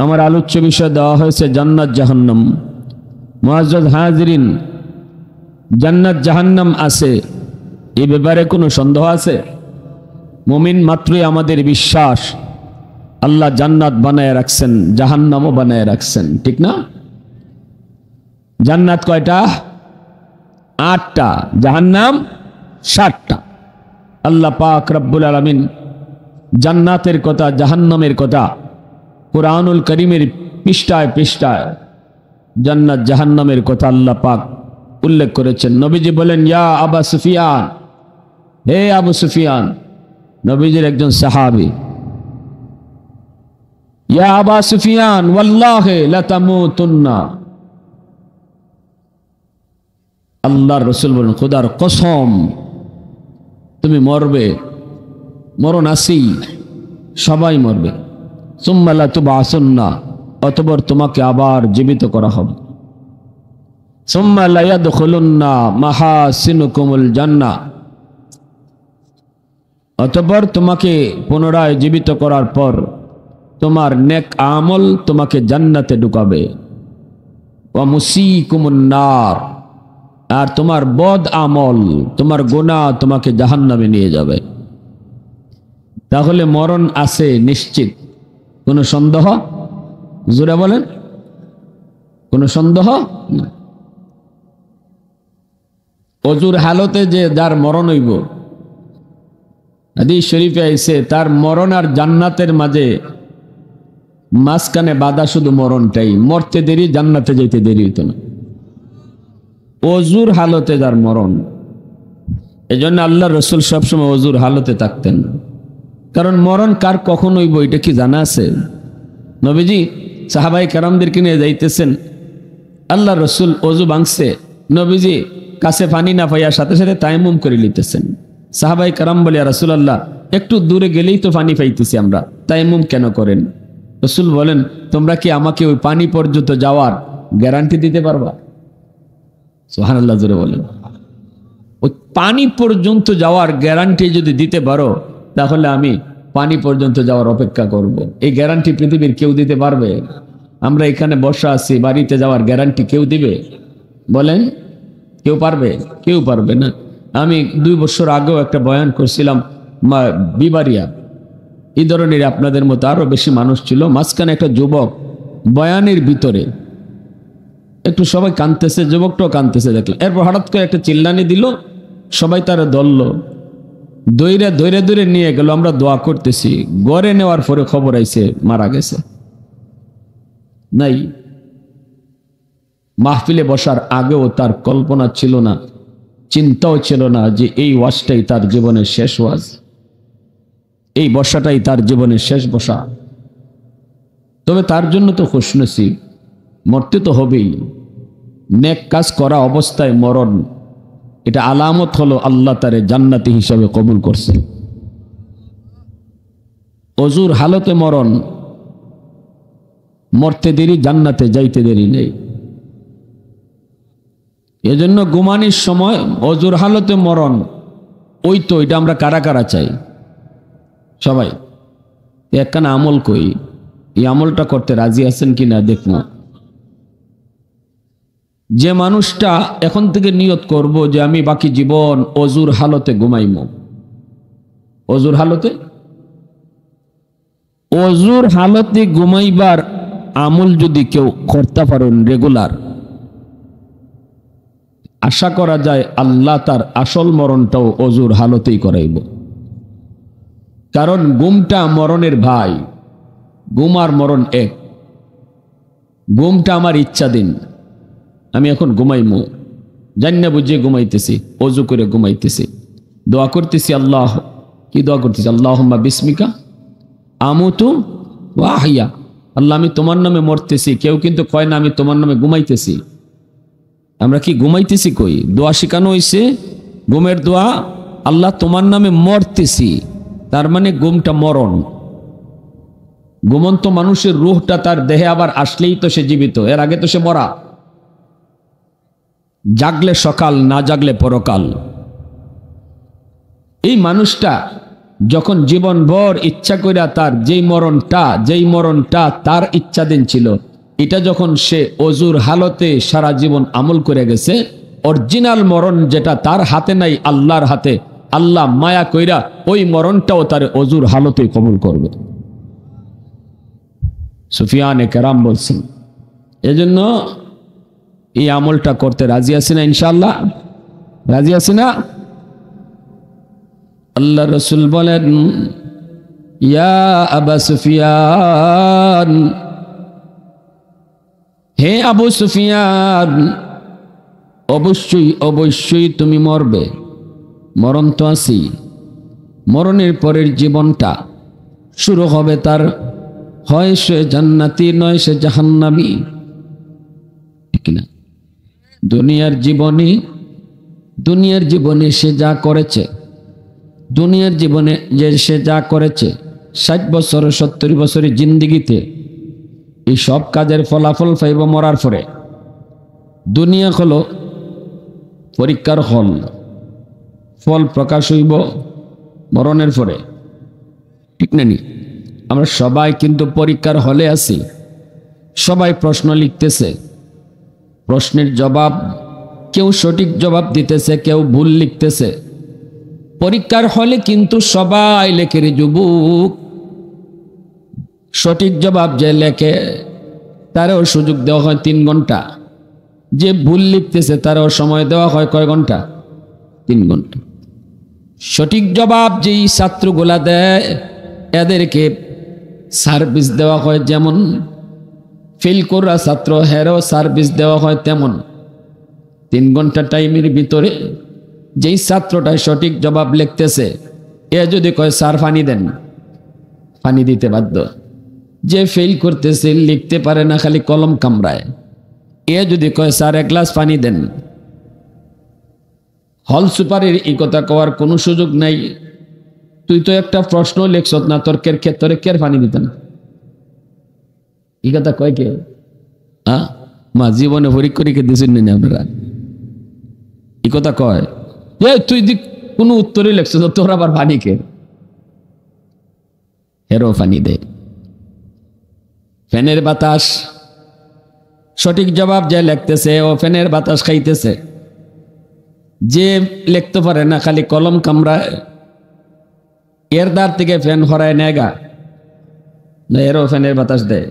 আমার আলোচ্য বিষয় দেওয়া হয়েছে জান্নাত জাহান্নাম। মুআজ্জাজ হাজিরিন, জান্নাত জাহান্নাম আছে এই ব্যাপারে কোনো সন্দেহ আছে? মুমিন মাত্রই আমাদের বিশ্বাস আল্লাহ জান্নাত বানায় রাখছেন, জাহান্নামও বানায় রাখছেন, ঠিক না? জান্নাত কয়টা? 8টা, জাহান্নাম 7টা। আল্লাহ পাক রব্বুল আলামিন জান্নাতের কথা, জাহান্নামের কথা কুরআনুল কারীমের পৃষ্ঠায় পৃষ্ঠায় জান্নাত জাহান্নামের কথা আল্লাহ পাক উল্লেখ করেছেন। নবীজি বলেন, ইয়া আবা সুফিয়ান, হে আবু সুফিয়ান, নবীজির একজন সাহাবী, ইয়া আবা সুফিয়ান ওয়াল্লাহি লা তামুতুন্না, আল্লাহর রাসূল বলেন, খোদার কসম তুমি মরবে, মরণ আসি, সবাই মরবে। সুম্মা লা তুবআসুন্না, অতঃপর তোমাকে আবার জীবিত করা হবে। সুম্মা লা ইয়াদখুলুন্না মাহাসিনুকুমুল জান্নাহ, অতঃপর তোমাকে পুনরায় জীবিত করার পর তোমার নেক আমল তোমাকে জান্নাতে ঢুকাবে। ওয়া মুসিকুমুন নার, আর তোমার বদ আমল, তোমার গুনাহ তোমাকে জাহান্নামে নিয়ে যাবে। তাহলে মরণ আছে নিশ্চিত, কোনো সন্দেহ? জোরে বলেন, কোনো সন্দেহ? অজুর হালতে যে যার মরণ হইব, হাদিস শরীফে আইছে তার মরণ আর জান্নাতের মাঝে মাঝখানে বাধা শুধু মরণটাই, মরতে দেরি, জান্নাতে যেতে দেরি হইতো না। অজুর হালতে যার মরণ, এজন্য আল্লাহ রসুল সবসময় অজুর হালতে থাকতেন, কারণ মরণ কার কখন হইব এটা কি জানা আছে? নবীজি সাহাবাই কেরামদেরকে নিয়ে যাইতেছেন, আল্লাহ রসুল অজু ভাঙছে, নবীজি কাছে পানি না পাইয়া সাথে সাথে তায়াম্মুম করে নিতেছেন। সাহাবাই কেরাম বলিয়া, রাসূলুল্লাহ একটু দূরে গেলেই তো পানি পাইতেছি আমরা, তায়াম্মুম কেন করেন? রসুল বলেন, তোমরা কি আমাকে ওই পানি পর্যন্ত যাওয়ার গ্যারান্টি দিতে পারবা? সুবহানাল্লাহ, জোরে বলেন। ওই পানি পর্যন্ত যাওয়ার গ্যারান্টি যদি দিতে পারো তাহলে আমি পানি পর্যন্ত যাওয়ার অপেক্ষা করব। এই গ্যারান্টি পৃথিবীর কেউ দিতে পারবে? আমরা এখানে বসা আছি, বাড়িতে যাওয়ার গ্যারান্টি কেউ দিবে? বলেন, কেউ পারবে? কেউ পারবে না। আমি 2 বছর আগেও একটা বয়ান করছিলাম বিবারিয়া, এই ধরনের আপনাদের মতো আরো বেশি মানুষ ছিল। মাঝখানে একটা যুবক বয়ানের ভিতরে একটু সবাই কাঁদতেছে, যুবকটাও কাঁদতেছে দেখলাম। এরপর হঠাৎ করে একটা চিল্লানি দিল, সবাই তারা ধরলো, দৈরে দৈরে দৈরে নিয়ে গেল। আমরা দোয়া করতেছি, গড়ে নেওয়ার পরে খবর আইছে মারা গেছে। নাই, মাহফিলে বসার আগেও তার কল্পনা ছিল না, চিন্তাও ছিল না যে এই ওয়াজটাই তার জীবনের শেষ ওয়াজ, এই বসাটাই তার জীবনের শেষ বসা। তবে তার জন্য তো খুশনসিব, মরতে তো হবেই। নেক কাজ করা অবস্থায় মরণ, এটা আলামত হলো আল্লাহ তারে জান্নাতি হিসাবে কবুল করছে। অজুর হালতে মরণ, মরতে দেরি, জান্নাতে যাইতে দেরি নেই। এজন্য ঘুমানির সময় অজুর হালতে মরণ, ওই তো এটা আমরা কারা কারা চাই? সবাই একখানা আমল কই, এই আমলটা করতে রাজি আছেন কিনা দেখব। যে মানুষটা এখন থেকে নিয়ত করব যে আমি বাকি জীবন অজুর হালতে ঘুমাইব, অজুর হালতে, অজুর হালতে ঘুমাইবার আমল যদি কেউ করতে পারেন রেগুলার, আশা করা যায় আল্লাহ তার আসল মরণটাও অজুর হালতেই করাইব। কারণ ঘুমটা মরণের ভাই, ঘুম আর মরণ এক। ঘুমটা আমার ইচ্ছাধীন, আমি এখন ঘুমাইমু, জান্না বুঝে ঘুমাইতেছি, অজু করে ঘুমাইতেছি, দোয়া করতেছি। আল্লাহ, কি দোয়া করতেছি? আল্লাহুম্মা বিসমিকা আমুতু ওয়া আহইয়া, আল্লাহ আমি তোমার নামে মরতেছি। কেউ কিন্তু কয় না আমি তোমার নামে ঘুমাইতেছি। আমরা কি ঘুমাইতেছি? কই দোয়া শিখানো হয়েছে ঘুমের দোয়া, আল্লাহ তোমার নামে মরতেছি, তার মানে ঘুমটা মরণ। ঘুমন্ত মানুষের রূহটা তার দেহে আবার আসলেই তো সে জীবিত, এর আগে তো সে মরা। জাগলে সকাল, না জাগলে পরকাল। এই মানুষটা যখন জীবনভর ইচ্ছা কইরা তার যেই মরণটা তার ইচ্ছাধীন ছিল, এটা যখন সে অজুর হালতে সারা জীবন আমল করে গেছে, অরিজিনাল মরণ যেটা তার হাতে নাই, আল্লাহর হাতে, আল্লাহ মায়া কইরা ওই মরণটাও তার অজুর হালতে কবুল করবে। সুফিয়ানে কেরাম বলছেন। এজন্য এই আমলটা করতে রাজি আছি না? ইনশাআল্লাহ রাজি আছি না? আল্লাহ রসুল বলেন, ইয়া আবা সুফিয়ান, হে আবু সুফিয়ান, অবশ্যই অবশ্যই তুমি মরবে, মরণ তো আছি, মরণের পরের জীবনটা শুরু হবে তার, হয় সে জান্নাতি নয় সে জাহান্নামী, ঠিক না? দুনিয়ার জীবনে সে যা করেছে, দুনিয়ার জীবনে যে সে যা করেছে 60 বছর 70 বছরের জিন্দিগিতে, এই সব কাজের ফলাফল পাইব মরার পরে। দুনিয়া হলো পরীক্ষার হল, ফল প্রকাশ হইব মরণের পরে, ঠিক না? আমরা সবাই কিন্তু পরীক্ষার হলে আছি, সবাই প্রশ্ন লিখতেছে, প্রশ্নের জবাব কেউ সঠিক জবাব দিতেছে, কেউ ভুল লিখতেছে। পরীক্ষার হলে কিন্তু সবাই লেখে রে যুবক, সঠিক জবাব যে লেখে তারও সুযোগ দেওয়া হয় 3 ঘন্টা, যে ভুল লিখতেছে তারও সময় দেওয়া হয় কয় ঘন্টা? 3 ঘন্টা। সঠিক জবাব যেই ছাত্রগুলা দেয় এদেরকে সার্ভিস দেওয়া হয়, যেমন ফেল করা ছাত্র হেরও সার্ভিস দেওয়া হয় তেমন। 3 ঘন্টা টাইমের ভিতরে যেই ছাত্রটা সঠিক জবাব লিখতেছে, এ যদি কয় স্যার পানি দেন, পানি দিতে বাধ্য। যে ফেল করতেছে, লিখতে পারে না, খালি কলম কামড়ায়, এ যদি কয় স্যার 1 গ্লাস পানি দেন, হল সুপারের এই কথা কওয়ার কোনো সুযোগ নাই। তুই তো একটা প্রশ্ন লেখছ না, তর্কের ক্ষেত্রে কে পানি দিতেন? এই কথা কয় কে? মা জীবনে পরীক্ষা দিয়েছেন না আপনারা? এই কথা কয়, তুই কোনো উত্তরই লেখছ, তোর আবার পানি কে? হেরো পানি দে। ফ্যানের বাতাস, সঠিক জবাব যে লিখতেছে ও ফ্যানের বাতাস খাইতেছে, যে লিখতে পারে না খালি কলম কামড়ায়, এর দ্বার থেকে ফ্যান হরায় নেগা না, এরও ফ্যানের বাতাস দেয়।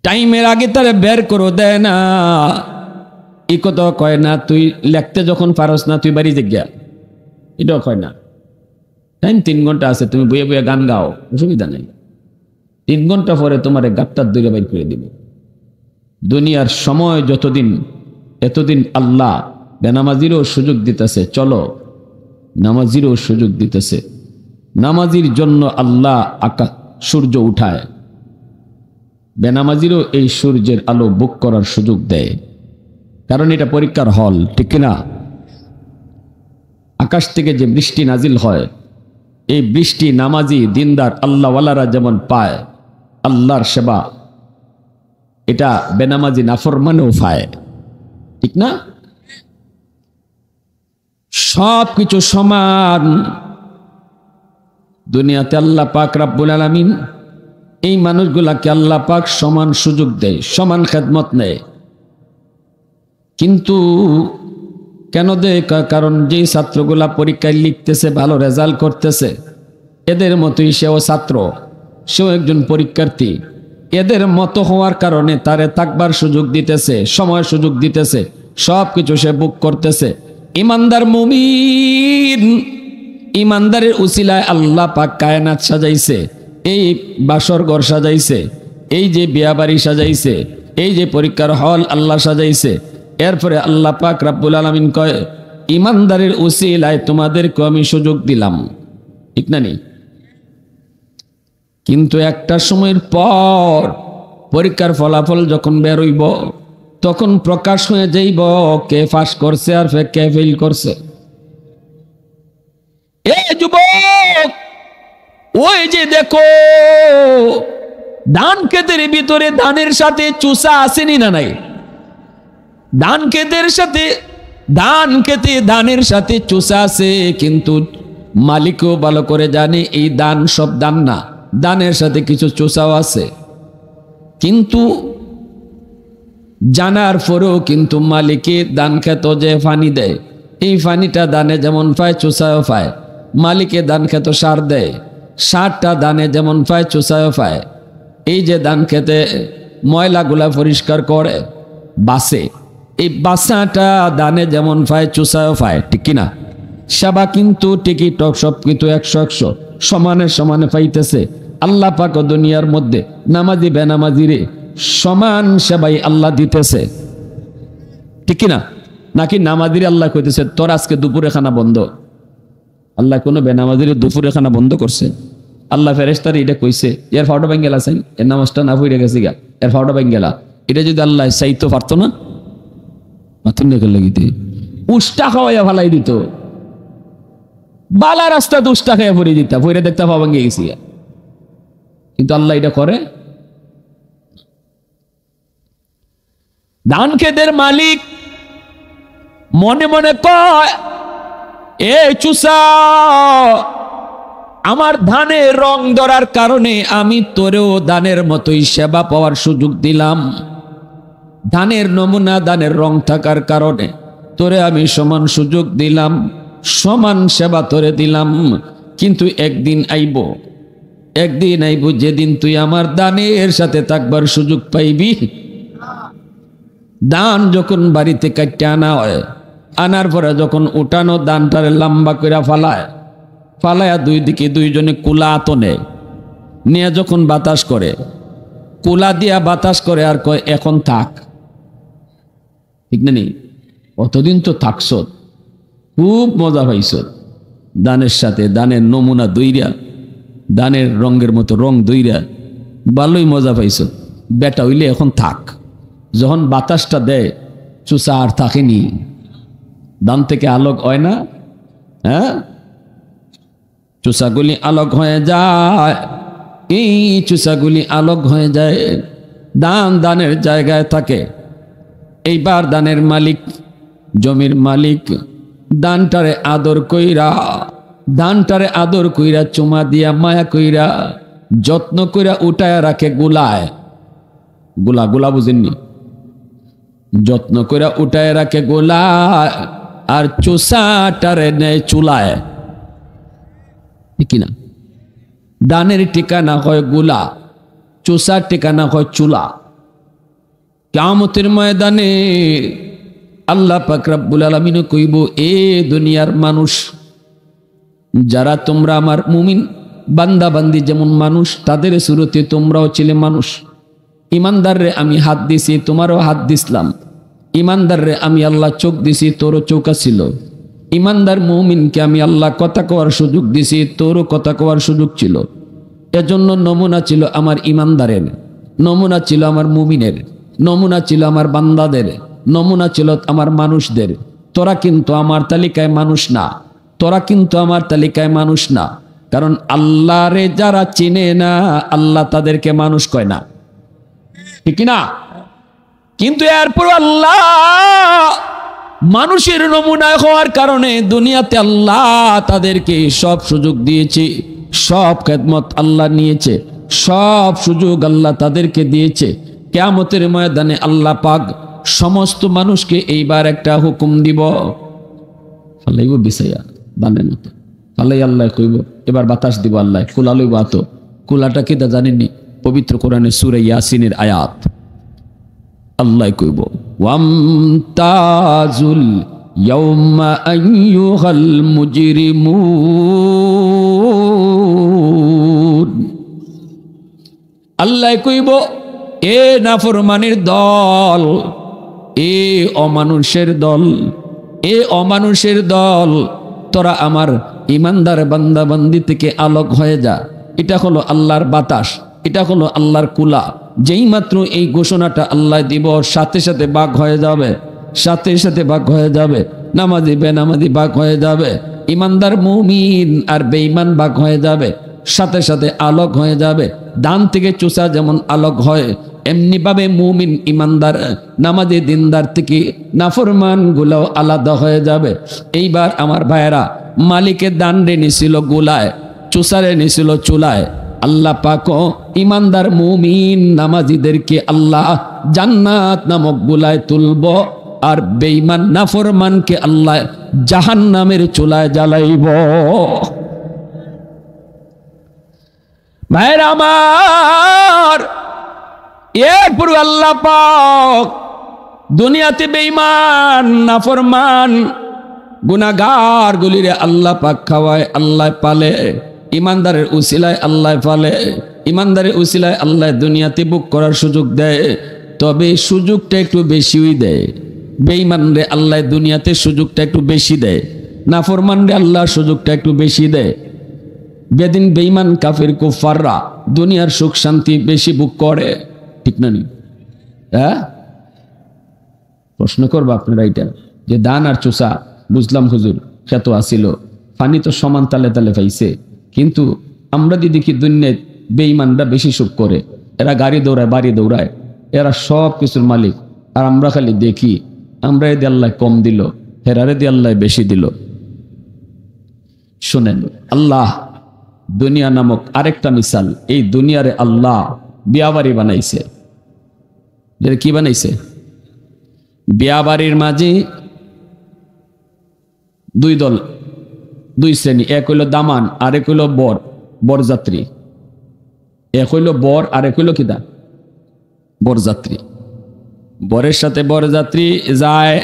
টাইমের আগে তারে বের করো দেয় না, এই কথা কয় না। তুই লিখতে যখন পারস না, তুই বাড়ি জিজ্ঞা, এটাও কয় না। টাইম 3 ঘন্টা আছে, তুমি বইয়ে বইয়ে গান গাও, অসুবিধা নেই। 3 ঘন্টা পরে তোমার গাপটার দূরে বাইর করে দিবে। দুনিয়ার সময় যতদিন, এতদিন আল্লাহ বেনামাজিরও সুযোগ দিতেছে, চলো নামাজিরও সুযোগ দিতেছে। নামাজির জন্য আল্লাহ সূর্য উঠায়, বেনামাজিরও এই সূর্যের আলো বুক করার সুযোগ দেয়, কারণ এটা পরীক্ষার হল, ঠিক না? আকাশ থেকে যে বৃষ্টি নাজিল হয়, এই বৃষ্টি নামাজি দিনদার আল্লাহওয়ালারা যেমন পায়, আল্লাহর সেবা এটা বেনামাজি নাফরমানেও পায়, ঠিক না? সব কিছু সমান। দুনিয়াতে আল্লাহ পাক রব্বুল আলামিন এই মানুষগুলাকে আল্লাহ পাক সমান সুযোগ দেয়, সমান খেদমত নেয়। কিন্তু কেন দেয়? কারণ যেই ছাত্রগুলা পরীক্ষায় লিখতেছে, ভালো রেজাল্ট করতেছে, এদের মতোই সেও ছাত্র, সেও একজন পরীক্ষার্থী। এদের মতো হওয়ার কারণে তারে থাকবার সুযোগ দিতেছে, সময় সুযোগ দিতেছে, সব কিছু সে বুক করতেছে। ইমানদার মুমিন, ইমানদারের উসিলায় আল্লাহ পাক কায়নাত সাজাইছে, এই বাসর ঘর সাজাইছে, এই যে বিয়া বাড়ি সাজাইছে, এই যে পরীক্ষার হল আল্লাহ সাজাইছে। এরপরে আল্লাহ পাক রব্বুল আলামিন কয়, ইমানদারের উসিলায় তোমাদেরকে আমি সুযোগ দিলাম, ঠিক না? কিন্তু একটা সময়ের পর পরীক্ষার ফলাফল যখন বের হইব, তখন প্রকাশ হয়ে যাইব কে পাস করছে আর কে ফেল করছে। এ যুবক, ওই যে দেখো ধান ক্ষেতের ভিতরে ধানের সাথে চুষা আসেনি না নাই? ধান ক্ষেতের সাথে ধান খেতে ধানের সাথে চুষা আছে, কিন্তু মালিকও ভালো করে জানে এই ধান সব ধান না, ধানের সাথে কিছু চুষাও আছে। কিন্তু জানার পরেও কিন্তু মালিকে ধান খেত যে পানি দেয়, এই পানিটা ধানে যেমন পায় চুষাও পায়। মালিকে ধান খেত সার দেয়, সারটা ধানে যেমন পায় চুষাও পায়। এই যে ধান খেতে ময়লাগুলা পরিষ্কার করে বাসে, এই বাসাটা ধানে যেমন পায় চুষাও পায়, ঠিক কিনা? সেবা কিন্তু টিকি টক সব কিন্তু 100 সমানে সমানে পাইতেছে। আল্লাহ পাক দুনিয়ার মধ্যে নামাজি বেনামাজিরে সমান সেবাই আল্লাহ দিতেছে, ঠিক কিনা? নাকি নামাজিরে আল্লাহ কইতেছে তোর আজকে দুপুরে খানা বন্ধ? আল্লাহ কোনো বেনামাজিরে দুপুরে খানা বন্ধ করছে? আল্লাহ ফেরেশতার এটা কইছে এর ফাউটা বাঙ্গেলা আছে, এর নামাজটা না পড়ে গেছে গা, এর ফাউটা বাঙ্গেলা। এটা যদি আল্লাহ চাইতো পারতো না? মাথুন রেখে লাগিতে উষ্টা খাওয়াইয়া ফালাই দিত, বালা রাস্তা দুষ্টা খাইয়া পড়ে দিতা, পড়ে দেখতে পা ভাঙ্গে গেছি। কিন্তু আল্লাহ এটা করে। ধান খেতের মালিক মনে মনে কয় এ চুষা, আমার ধানের রং ধরার কারণে আমি তোরেও ধানের মতোই সেবা পাওয়ার সুযোগ দিলাম। ধানের নমুনা ধানের রং থাকার কারণে তোরে আমি সমান সুযোগ দিলাম, সমান সেবা তোরে দিলাম। কিন্তু একদিন আইব যেদিন তুই আমার দানের সাথে থাকবার সুযোগ পাইবি। দান যখন বাড়িতে কাটতে আনা হয়, আনার পরে যখন উঠানো দানটারে লম্বা করে ফালায়া দুই দিকে দুইজনে কুলা আতো নেয়, নিয়ে যখন বাতাস করে, কুলা দিয়া বাতাস করে আর কয় এখন থাক, ঠিক না? নেই অতদিন তো থাকছ, খুব মজা পাইছ দানের সাথে, দানের নমুনা দইরা, দানের রঙের মতো রং দইরা ভালোই মজা পাইছ। বেটা হইলে এখন থাক। যখন বাতাসটা দেয় চুষা আর থাকেনি, দান থেকে আলোক হয় না? হ্যাঁ, চুষাগুলি আলোক হয়ে যায়, এই চুষাগুলি আলোক হয়ে যায়, দানের জায়গায় থাকে। এইবার দানের মালিক, জমির মালিক দানটারে আদর কইরা চুমা দিয়া মায়া কইরা যত্ন কইরা উঠায় রাখে গুলায়, গুলা বুঝেননি? যত্ন কইরা উঠায় রাখে গোলায়, আর চুষাটারে নেয় চুলায়, ঠিক না? দানের ঠিকানা হয় গুলা, চুষার ঠিকানা হয় চুলা। কিয়ামতের ময়দানে আল্লাহ পাক রব্বুল আলামিন কইব, এ দুনিয়ার মানুষ যারা তোমরা আমার মুমিন বান্দা বান্দি যেমন মানুষ, তাদের সুরতে তোমরাও ছিলে মানুষ। ইমানদার রে আমি হাত দিছি, তোমারও হাত দিছিলাম। ইমানদার রে আমি আল্লাহ চোখ দিছি, তোরও চোখ ছিল। ইমানদার মুমিনকে আমি আল্লাহ কথা কওয়ার সুযোগ দিছি, তোরও কথা কওয়ার সুযোগ ছিল। এজন্য নমুনা ছিল আমার ইমানদারের, নমুনা ছিল আমার মুমিনের, নমুনা ছিল আমার বান্দাদের, নমুনা ছিল আমার মানুষদের। তোরা কিন্তু আমার তালিকায় মানুষ না, তোরা কিন্তু আমার তালিকায় মানুষ না। কারণ আল্লাহরে যারা চিনে না, আল্লাহ তাদেরকে মানুষ কয় না, ঠিক না? কিন্তু এরপর আল্লাহ মানুষের নমুনা হওয়ার কারণে দুনিয়াতে আল্লাহ তাদেরকে সব সুযোগ দিয়েছে, সব খেদমত আল্লাহ নিয়েছে, সব সুযোগ আল্লাহ তাদেরকে দিয়েছে। কিয়ামতের ময়দানে আল্লাহ পাক সমস্ত মানুষকে এইবার একটা হুকুম দিব, ফালাইব বিছাইয়া দানের মতো ফালাই। আল্লাহ কইব এবার বাতাস দিব, আল্লাহ কুলা লইব। আতো কুলাটা কি তা জানেননি? পবিত্র কোরআনে সূরা ইয়াসিনের আয়াত। আল্লাহ কইব ওয়ামতাজুল ইয়াউমা আইয়ুহাল মুজরিমুন। আল্লাহ কইব এ নাফরমানের দল, এ অমানুষের দল, এ অমানুষের দল, তোরা আমার ইমানদার বান্দা বান্দি থেকে আলোক হয়ে যা। এটা হলো আল্লাহর বাতাস, এটা হলো আল্লাহর কুলা। যেই মাত্র এই ঘোষণাটা আল্লাহ দিব, সাথে সাথে বাঘ হয়ে যাবে, সাথে সাথে বাঘ হয়ে যাবে। নামাজি বেনামাজি বাঘ হয়ে যাবে, ইমানদার মুমিন আর বেঈমান বাঘ হয়ে যাবে, সাথে সাথে আলোক হয়ে যাবে। দান থেকে চুষা যেমন আলোক হয়, এমনি ভাবে মুমিন ইমানদার নামাজি দিনদার থেকে নাফরমান গুলো আলাদা হয়ে যাবে। এইবার আমার ভাইয়েরা, মালিকের দান্ডে নিছিল গোলায়, চুসারে নিছিল চুলায়। আল্লাহ পাকও ইমানদার মুমিন নামাজিদেরকে আল্লাহ জান্নাত নামক গোলায় তুলব, আর বেঈমান নাফরমানকে আল্লাহ জাহান্নামের চুলায় জ্বালাইব। ভাইরা আমার, এরপর আল্লাহ পাক দুনিয়াতে বেঈমান নাফরমান গুনাহগার গুলিরে আল্লাহ পাক খাওয়ায়, আল্লাহ পালে। ইমানদারের উসিলায় আল্লাহ পালে, ইমানদারের উসিলায় আল্লাহ দুনিয়াতে বুক করার সুযোগ দেয়। তবে সুযোগটা একটু বেশিই দেয়। বেঈমান রে আল্লাহ দুনিয়াতে সুযোগটা একটু বেশি দেয়, নাফরমান রে আল্লাহ সুযোগটা একটু বেশি দেয়। বেদিন বেঈমান কাফির কুফাররা দুনিয়ার সুখ শান্তি বেশি বুক করে, ঠিক না নি? হ্যাঁ, প্রশ্ন করবো আপনারা এটা যে দান আর চুষা বুঝলাম হুজুর খ্যাত আসিল, পানি তো সমান তালে তালে পাইছে, কিন্তু আমরা যদি কি দুনিয়ায় বেঈমানরা বেশি সুখ করে, এরা গাড়ি দৌড়ায় বাড়ি দৌড়ায়, এরা সব কিছুর মালিক, আর আমরা খালি দেখি আমরা এদি আল্লাহ কম দিল, হেরারে দি আল্লাহ বেশি দিল। শোনেন, আল্লাহ দুনিয়া নামক আরেকটা মিসাল, এই দুনিয়ারে আল্লাহ বিয়াবাড়ি বানাইছে। কি বানাইছে? বিয়াবাড়ির মাঝে দুই দল, দুই শ্রেণী, এক হইল দামান আর এক হইল বর, বরযাত্রী। এক হইল বর আর এক হইল কিদা? বরযাত্রী। বরের সাথে বরযাত্রী যায়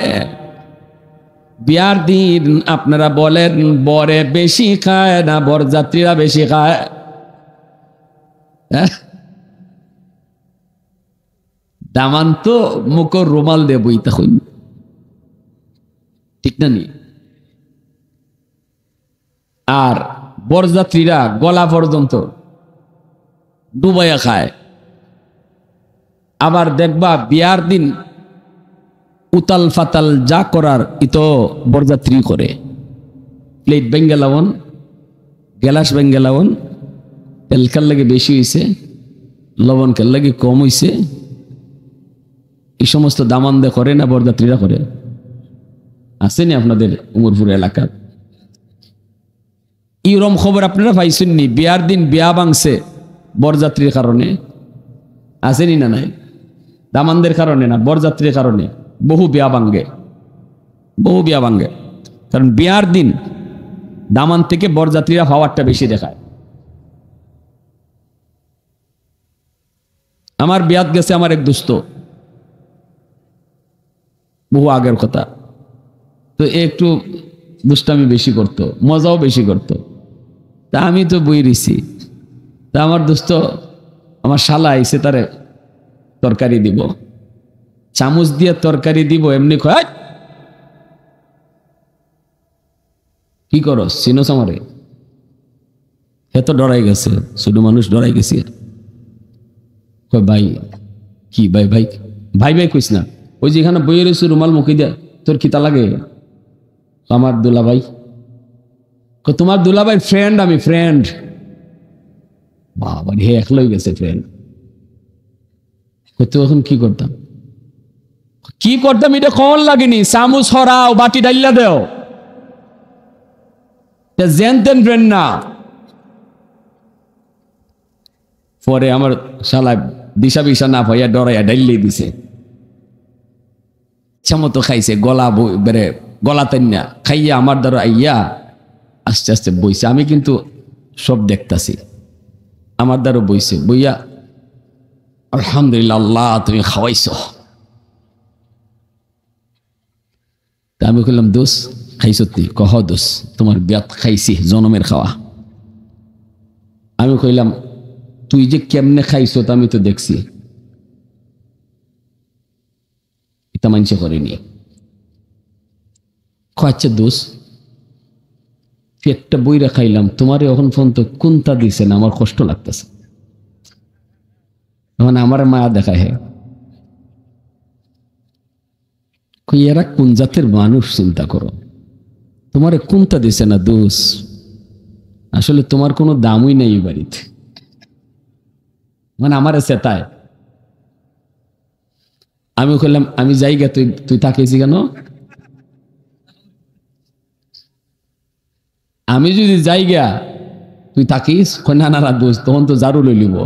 বিয়ার দিন। আপনারা বলেন বরে বেশি খায় না বরযাত্রীরা বেশি খায়? দামান তো মুখর রুমাল দিয়ে বইতে হইন, ঠিক না নি? আর বরযাত্রীরা গলা পর্যন্ত ডুবাইয়া খায়। আবার দেখবা বিয়ার দিন উতাল ফাতাল যা করার ইতো বরযাত্রী করে। প্লেট ভেঙ্গে লাবন, গ্যালাস ভেঙ্গে লাবন, তেলকার লাগে বেশি হয়েছে, লবণ কার লাগে কম হয়েছে, এই সমস্ত দামান দে করে না বরযাত্রীরা করে? আসেনি আপনাদের উমরপুর এলাকার? ইরম খবর আপনারা পাইছেননি? বিয়ার দিন বিয়া ভাঙছে বরযাত্রীর কারণে, আসেনি না? নাই, দামানদের কারণে না, বরযাত্রীর কারণে বহু বিয়া ভাঙ্গে, বহু বিয়া ভাঙ্গে। কারণ বিয়ার দিন দামান থেকে বরযাত্রীরা পাওয়ারটা বেশি দেখায়। আমার বিয়াত গেছে আমার এক দোস্ত, বহু আগের কথা, তো একটু দুষ্টামি বেশি করত, মজাও বেশি করত। তা আমি তো বই রইছি। তা আমার দোস্ত, আমার শালা আইসে, তারে তরকারি দিব, চামচ দিয়ে তরকারি দিব, এমনি কয় কি করো চিনোস আমারে? এত ডরাই গেছে, ছোট মানুষ ডরাই গেছে। ভাই কি ভাই ভাই ভাই ভাই কইস না, ওই যেখানে বইয়ে রয়েছে রুমাল মুখে দেয়, তোর কিতা লাগে? আমার দুলাভাই। তোমার দুলাভাই ফ্রেন্ড, আমি ফ্রেন্ড। বাবা হে, একলাই গেছে ফ্রেন্ড। তো এখন কি করতাম? কি করতাম এটা কখন লাগেনি? চামচ হরাও, বাটি ডাইলা দেও, জেন তেন ফ্রেন্ড না। পরে আমার শালা দিশা বিশা না পাইয়া ডরাইয়া ডাইলেই দিছে। চামতো খাইছে, গলা বেড়ে গলা তাইনা খাইয়া আমার দ্বারা আইয়া আস্তে আস্তে বইছে। আমি কিন্তু সব দেখতাছি, আমার দ্বারা বইছে, বইয়া আলহামদুলিল্লাহ আল্লাহ তুমি খাওয়াইছ। তা আমি কইলাম দোষ খাইছ তুই? কহ দোষ, তোমার বিয়াত খাইছি, জনমের খাওয়া। আমি কইলাম তুই যে কেমনে খাইছ আমি তো দেখছি, এটা মানছে করেনি। আচ্ছা দোষ, পেটটা বইরা খাইলাম, তোমারে এখন পর্যন্ত কোনটা দিছে না, আমার কষ্ট লাগতেছে। এখন আমার মায়া দেখায়, হ্যাঁ এরা কোন জাতের মানুষ চিন্তা করো, তোমারে কোনটা দিছে না দোষ, আসলে তোমার কোনো দামই নেই বাড়িতে। মানে আমার চেতায় আমি বললাম আমি যাইগা, তুই তুই থাকিস কেন? আমি যদি যাইগা তুই থাকিস, না না না দোষ, তখন তো জারু লই লিব।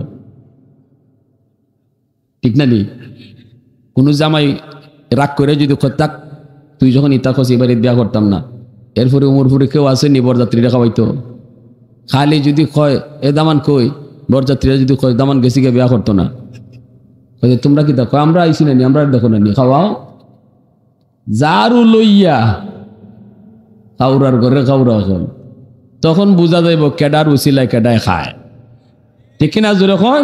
ঠিক না নি? কোন জামাই রাগ করে যদি থাক তুই যখন ইতা খস এবারে বিয়া করতাম না, এরপরে উমরপুরে কেউ আসেনি বরযাত্রীরা খাওয়াইতো? খালি যদি কয় এ দামান কই, বরযাত্রীরা যদি কয় দামান গেছি গে, বিয়া করতো না। তোমরা কি দেখো, আমরা আইসি না নি, আমরা দেখো না নি, খাওয়াও। জারু লইয়া কাউরার ঘরে কাউরা এখন, তখন বুঝা যাইব কেডার উচিলায় কেডায় খায়। ঠিক কিনা জোরে এখন?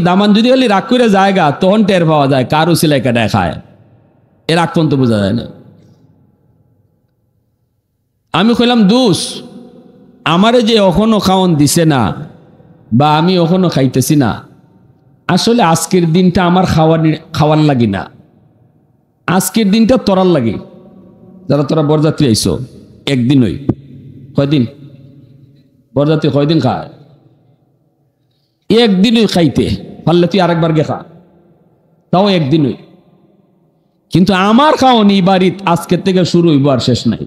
দামান যদি খালি রাগ করে জায়গা, তখন টের পাওয়া যায় কার উচিলায় কেডায় খায়। এর আগ পর্যন্ত বোঝা যায় না। আমি কইলাম দোষ আমারে যে এখনো খাওয়ান দিছে না, বা আমি এখনো খাইতেছি না, আসলে আজকের দিনটা আমার খাওয়ার লাগি না, আজকের দিনটা তোরার লাগে। যারা তোরা বরযাত্রী আইসো, একদিনই কয়দিন বরযাত্রী কয়দিন খায়? একদিনই খাইতে পারলে তুই আরেকবার গে খা, তাও একদিনই। কিন্তু আমার খাওয়ান এই বাড়ির আজকের থেকে শুরু হইব, আর শেষ নাই,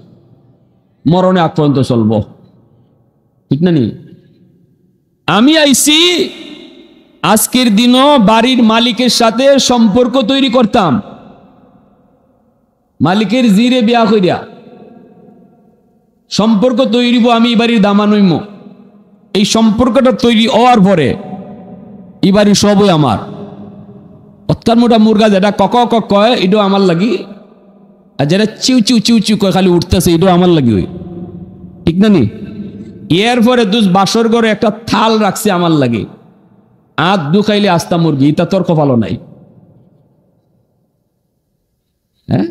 মরণে আগ পর্যন্ত চলবো। ঠিক না নি? আমি আইছি আজকের দিনও বাড়ির মালিকের সাথে সম্পর্ক তৈরি করতাম, মালিকের জিরে বিয়া কইরা সম্পর্ক তৈরি, আমি এই বাড়ির দামান হইম। এই সম্পর্কটা তৈরি হওয়ার পরে এই বাড়ির সবই আমার। অত্যার মোটা মুরগা যেটা কক কক কয়, এটাও আমার লাগি, আর যেটা চিউ চিউ চিউ চিউ কয় খালি উঠতেছে, এটাও আমার লাগি। ওই ঠিক না নি? এরপরে দুস বাসর ঘরে একটা থাল রাখছে আমার লাগে, আত দু খাইলে আস্তা মুরগি, এটা তোর কপালও নাই। হ্যাঁ,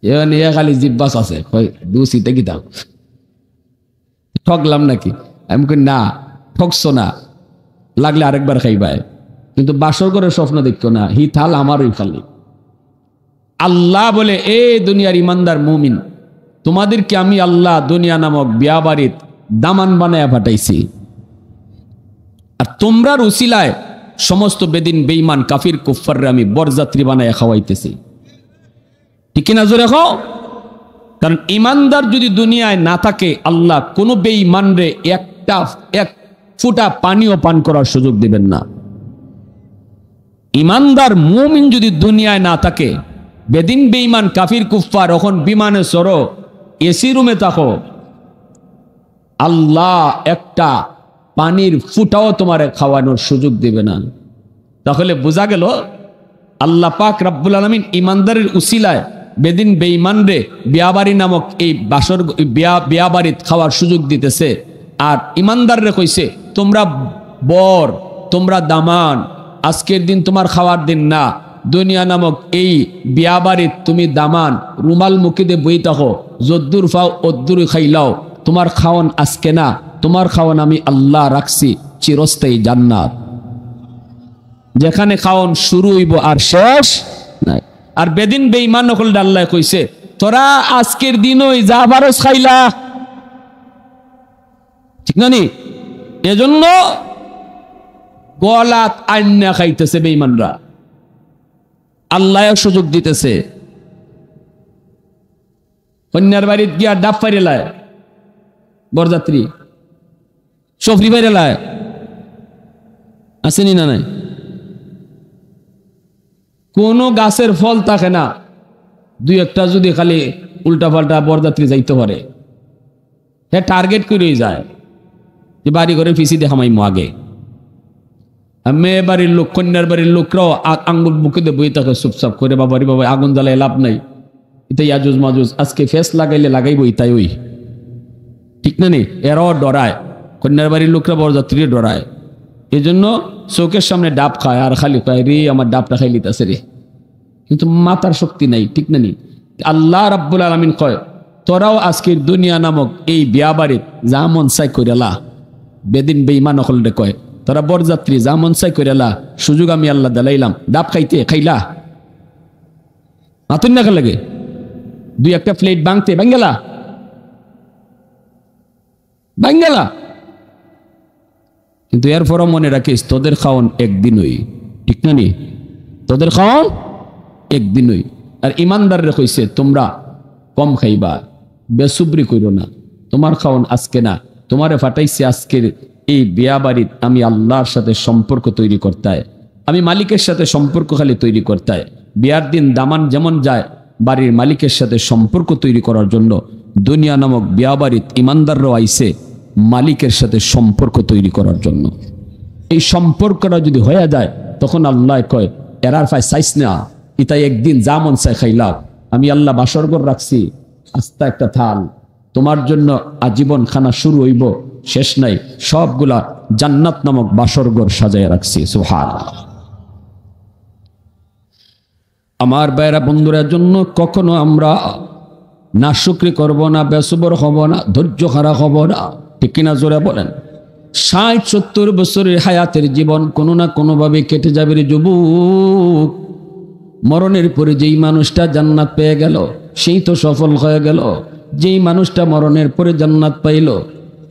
এ খালি জিব্বাস আছে, দু সিটে কি দাও, ঠকলাম নাকি? আমি কই না, ঠকছো না, লাগলে আরেকবার খাইবাই, কিন্তু বাসর করে স্বপ্ন দেখতো না, হি থাল আমারই খালি। আল্লাহ বলে, এ দুনিয়ার ইমানদার মুমিন, তোমাদেরকে আমি আল্লাহ দুনিয়া নামক বিয়া বাড়িত দামান বানায়া পাঠাইছি, আর তোমরার উসিলায় সমস্ত বেদিন বেঈমান কাফির কুফফাররে আমি বরযাত্রী বানায়া খাওয়াইতেছি। ঠিক কিনা জোরে খাও? কারণ ইমানদার যদি দুনিয়ায় না থাকে, আল্লাহ কোনো বেঈমানরে এক ফুটা পানিও পান করার সুযোগ দিবেন না। ইমানদার মুমিন যদি দুনিয়ায় না থাকে, বেদিন বেঈমান কাফির কুফফার এখন বিমানে চড়ো, এসি রুমে থাকো, আল্লাহ একটা পানির ফুটাও তোমারে খাওয়ানোর সুযোগ দিবে না। তাহলে বোঝা গেল আল্লাহ পাক রব্বুল আলামিন ইমানদারের উসিলায় বেদিন বেঈমানরে বিয়াবাড়ি নামক এই বাসর বিয়াবাড়িত খাওয়ার সুযোগ দিতেছে, আর ইমানদাররে কইছে তোমরা বর, তোমরা দামান, আজকের দিন তোমার খাওয়ার দিন না, দুনিয়া নামক এই বিয়াবাড়িত তুমি দামান, রুমাল মুখিতে বই থাকো, যদ্দুর ফাও অদ্দুর খাইলাও, তোমার খাওয়ান আজকে না, তোমার খাওয়ান আমি আল্লাহ রাখছি চিরস্থায়ী জান্নাত, যেখানে খাওয়ান শুরু হইব আর শেষ নাই। আর বেদিন বেঈমান হল আল্লাহ কইছে তোরা আজকের দিন ওই যা বারস খাইলা। ঠিক না নি? এজন্য গলাত আইনা খাইতেছে বেঈমানরা, আল্লাহ সুযোগ দিতেছে। কন্যার বাড়িতে গিয়া ডাব ফাইরেলায় বরযাত্রী, সফরি ফাইরেলায়, আসেনি না নাই? কোন গাছের ফল থাকে না, দুই একটা যদি খালি উল্টা পাল্টা বরযাত্রী যাইতে পারে, হ্যাঁ টার্গেট করে যায় যে বাড়ি ঘরে ফিসি দেখামাইমো আগে। মেয়ে বাড়ির লোক, কন্যার বাড়ির লোকরাও আঙ্গুল বুকে দিয়ে বই থাকে চুপচাপ করে, বাবারি বাবা আগুন জ্বালায় লাভ নাই, এটাই আজুজ মাজুজ, আজকে ফেস লাগাইলে লাগাইবো ইতাই। ওই ঠিক না নি? এরাও ডরায়, কন্যার বাড়ির লোকরা বরযাত্রী ডরায়, এই জন্য চৌকের সামনে ডাব খায় আর খালি খায় রে আমার ডাবটা খাই লিতেছে রে, কিন্তু মাতার শক্তি নাই। ঠিক না নি? আল্লাহ রাব্বুল আলামিন কয় তোরাও আজকের দুনিয়া নামক এই বিয়া বাড়িত যা মন চাই কইরালা, বেদিন বেঈমান হলরে কয় তোরা বরযাত্রী যা মন চাই কইরালা, সুযোগ আমি আল্লাহ দিলাইলাম, ডাব খাইতে খাইলা, মাতুন না লাগে দুই একটা প্লেট ভাঙতে ভাঙ্গেলা, কিন্তু এরপরও মনে রাখিস তোদের খাওয়ান একদিনই। ঠিক না নি? তোদের খাওয়ান একদিনই। আর ইমানদাররা কইছে তোমরা কম খাইবা, বেসুবরি কইরো না, তোমার খাওয়ান আজকে না, তোমারে ফাটাইছে আজকের এই বিয়া বাড়িত আমি আল্লাহর সাথে সম্পর্ক তৈরি করতে, আমি মালিকের সাথে সম্পর্ক খালি তৈরি করতে। বিয়ার দিন দামান যেমন যায় বাড়ির মালিকের সাথে সম্পর্ক তৈরি করার জন্য, দুনিয়া নামক বিয়া বাড়িত ইমানদাররাও আইছে মালিকের সাথে সম্পর্ক তৈরি করার জন্য। এই সম্পর্কটা যদি হয়ে যায় তখন আল্লাহ কয় এরার ফাই চাইস না, ইতাই একদিন যা মন চাই খাইলা, আমি আল্লাহ বাসরঘর রাখছি আস্তা একটা থাল, তোমার জন্য আজীবন খানা শুরু হইব শেষ নাই, সবগুলা জান্নাত নামক বাসরঘর সাজায় রাখছি। সুবহানাল্লাহ। আমার ভাইরা বন্ধুরা জন্য কখনো আমরা নাশুকরি করব না, বেসবর হব না, ধৈর্য হারা হব না, ঠিক কিনা জোরে বলেন। 60-70 বছরের হায়াতের জীবন কোনো না কোনোভাবে কেটে যাবে রে যুবক। মরণের পরে যেই মানুষটা জান্নাত পেয়ে গেল সেই তো সফল হয়ে গেল, যেই মানুষটা মরণের পরে জান্নাত পাইল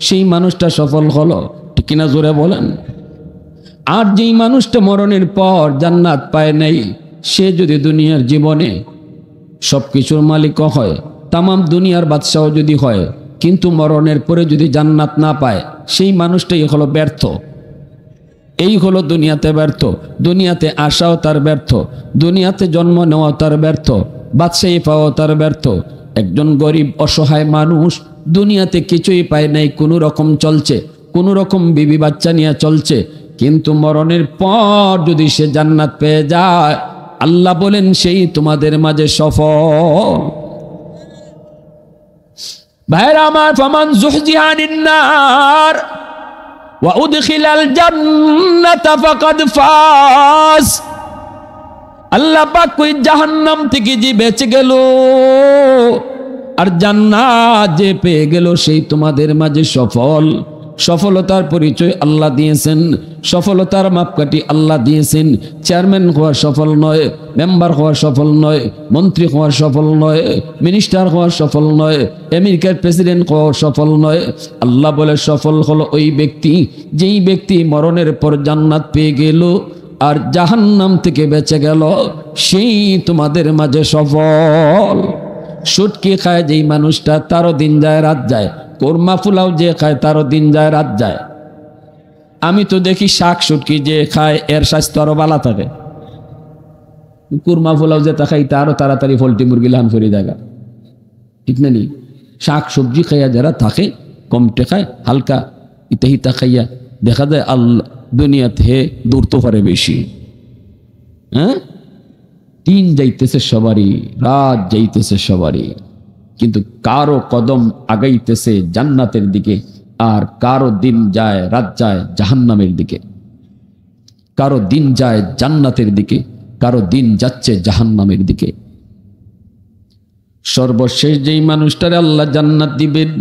সেই মানুষটা সফল হলো, ঠিক কিনা জোরে বলেন। আর যেই মানুষটা মরণের পর জান্নাত পায় নাই সে যদি দুনিয়ার জীবনে সবকিছুর মালিকও হয়, তামাম দুনিয়ার বাদশাহ যদি হয়, কিন্তু মরণের পরে যদি জান্নাত না পায় সেই মানুষটাই হলো ব্যর্থ। এই হলো দুনিয়াতে ব্যর্থ, দুনিয়াতে আসাও তার ব্যর্থ, দুনিয়াতে জন্ম নেওয়া তার ব্যর্থ, বাদশাহী পাওয়া তার ব্যর্থ। একজন গরিব অসহায় মানুষ দুনিয়াতে কিছুই পায় নাই, কোনো রকম চলছে, কোনো রকম বিবি বাচ্চা নিয়ে চলছে, কিন্তু মরণের পর যদি সে জান্নাত পেয়ে যায় আল্লাহ বলেন সেই তোমাদের মাঝে সফল। ভাইরা আমার, ফামান যুহজিহা আনিন নার ওয়া উদখিলাল জান্নাতা ফাকাদ ফাজ। আল্লাহ পাক কই জাহান্নাম থেকে যে বেঁচে গেল আর জান্নাত যে পেয়ে গেল সেই তোমাদের মাঝে সফল। সফলতার পরিচয় আল্লাহ দিয়েছেন, সফলতার মাপকাঠি আল্লাহ দিয়েছেন। চেয়ারম্যান হওয়া সফল নয়, মেম্বার হওয়া সফল নয়, মন্ত্রী হওয়া সফল নয়, মিনিস্টার হওয়া সফল নয়, আমেরিকার প্রেসিডেন্ট হওয়া সফল নয়। আল্লাহ বলে সফল হলো ওই ব্যক্তি যেই ব্যক্তি মরণের পর জান্নাত পেয়ে গেল আর জাহান্নাম থেকে বেঁচে গেল, সেই তোমাদের মাঝে সফল। সুটকি খায় যেই মানুষটা তারও দিন যায় রাত যায়, কোরমা ফুলাও যে খায় তারও দিন যায় রাত যায়। আমি তো দেখি শাক সুটকি যে খায় এর স্বাস্থ্য আরো ভালো থাকে, কুরমা ফুলাও যে তা খাই তারও তাড়াতাড়ি পোল্ট্রি মুরগি লান ফেরি জায়গা, ঠিক না নি? শাক সবজি খাইয়া যারা থাকে কম টেকায় হালকা ইতাহিতা খাইয়া দেখা যায় আল্লাহ দুনিয়াতে দূর তো পারে বেশি। হ্যাঁ, দিন যাইতেছে সবারই, রাত যাইতেছে সবারই, কিন্তু কারো কদম আগাইতেছে জান্নাতের দিকে আর কারো দিন যায় রাত যায় জাহান্নামের দিকে। কারো দিন যায় জান্নাতের দিকে, কারো দিন যাচ্ছে জাহান্নামের দিকে। সর্বশেষ যেই মানুষটারে আল্লাহ জান্নাত দিবেন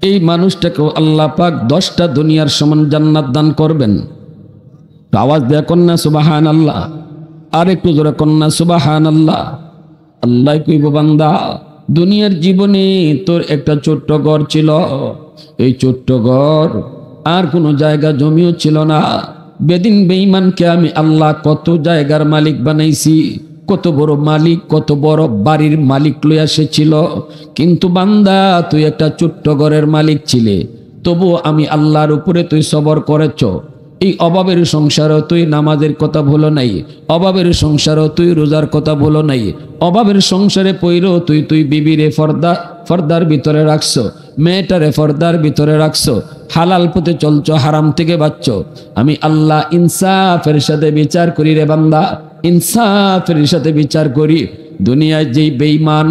এই মানুষটাকে আল্লাহ পাক 10টা দুনিয়ার সমান জান্নাত দান করবেন। আওয়াজ দেয়া কন্যা সুবহানাল্লাহ, আর একটু জোরে কন্যা সুবহানাল্লাহ। আল্লাহ কইব বান্দা দুনিয়ার জীবনে তোর একটা ছোট্ট ঘর ছিল, এই ছোট্ট ঘর আর কোনো জায়গা জমিও ছিল না। বেদিন বেঈমানকে আমি আল্লাহ কত জায়গার মালিক বানাইছি, কত বড় মালিক, কত বড় বাড়ির মালিক লইয়া সে ছিল, কিন্তু বান্দা তুই একটা ছোট্ট ঘরের মালিক ছিলে, তবু আমি আল্লাহর উপরে তুই সবর করেছ। এই অভাবের সংসারও তুই নামাজের কথা ভুলো নাই, অভাবের সংসারও তুই রোজার কথা ভুলো নাই, অভাবের সংসারে পইরো তুই বিবিরে ফর্দার ভিতরে রাখছো, মেয়েটারে ফর্দার ভিতরে রাখছো, হালাল পথে চলছো, হারাম থেকে বাঁচছো। আমি আল্লাহ ইনসাফের সাথে বিচার করি রে বান্দা, ইনসাফের সাথে বিচার করি। দুনিয়ায় যেই বেঈমান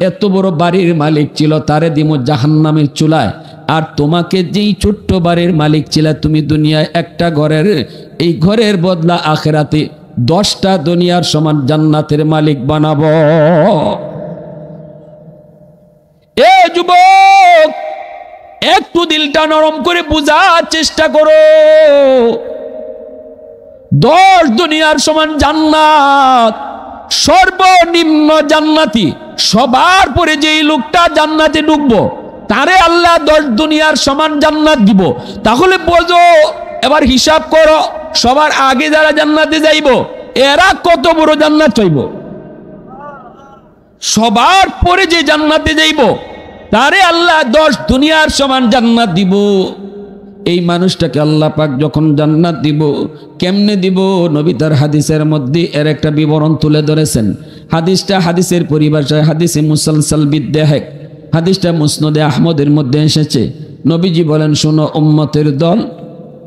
এত বড় বাড়ির মালিক ছিল তারে দিমো জাহান্নামের চুলায়, আর তোমাকে যেই ছোট্ট বাড়ির মালিক ছিল তুমি দুনিয়ায় একটা ঘরের, এই ঘরের বদলা আখিরাতে 10টা দুনিয়ার সমান জান্নাতের মালিক বানাবো। এ যুবক একটু দিলটা নরম করে বুঝার চেষ্টা করো, 10 দুনিয়ার সমান জান্নাত, সর্বনিম্ন জান্নাতি, সবার পরে যেই লোকটা জান্নাতে ঢুকবো তারে আল্লাহ 10 দুনিয়ার সমান জান্নাত দিব। তাহলে বোঝো, এবার হিসাব করো, সবার আগে যারা জান্নাতে যাইব এরা কত বড় জান্নাত চাইব? সবার পরে যে জান্নাতে যাইব তারে আল্লাহ 10 দুনিয়ার সমান জান্নাত দিব। এই মানুষটাকে আল্লাহ পাক যখন জান্নাত দিব, কেমনে দিব? নবী তার হাদিসের মধ্যে এর একটা বিবরণ তুলে ধরেছেন। হাদিসটা হাদিসের পরিভাষায় হাদিসে মুসালসাল বিদ্যাহেক, হাদিসটা মুসনদে আহমদের মধ্যে এসেছে। নবীজি বলেন, শোনো উম্মতের দল,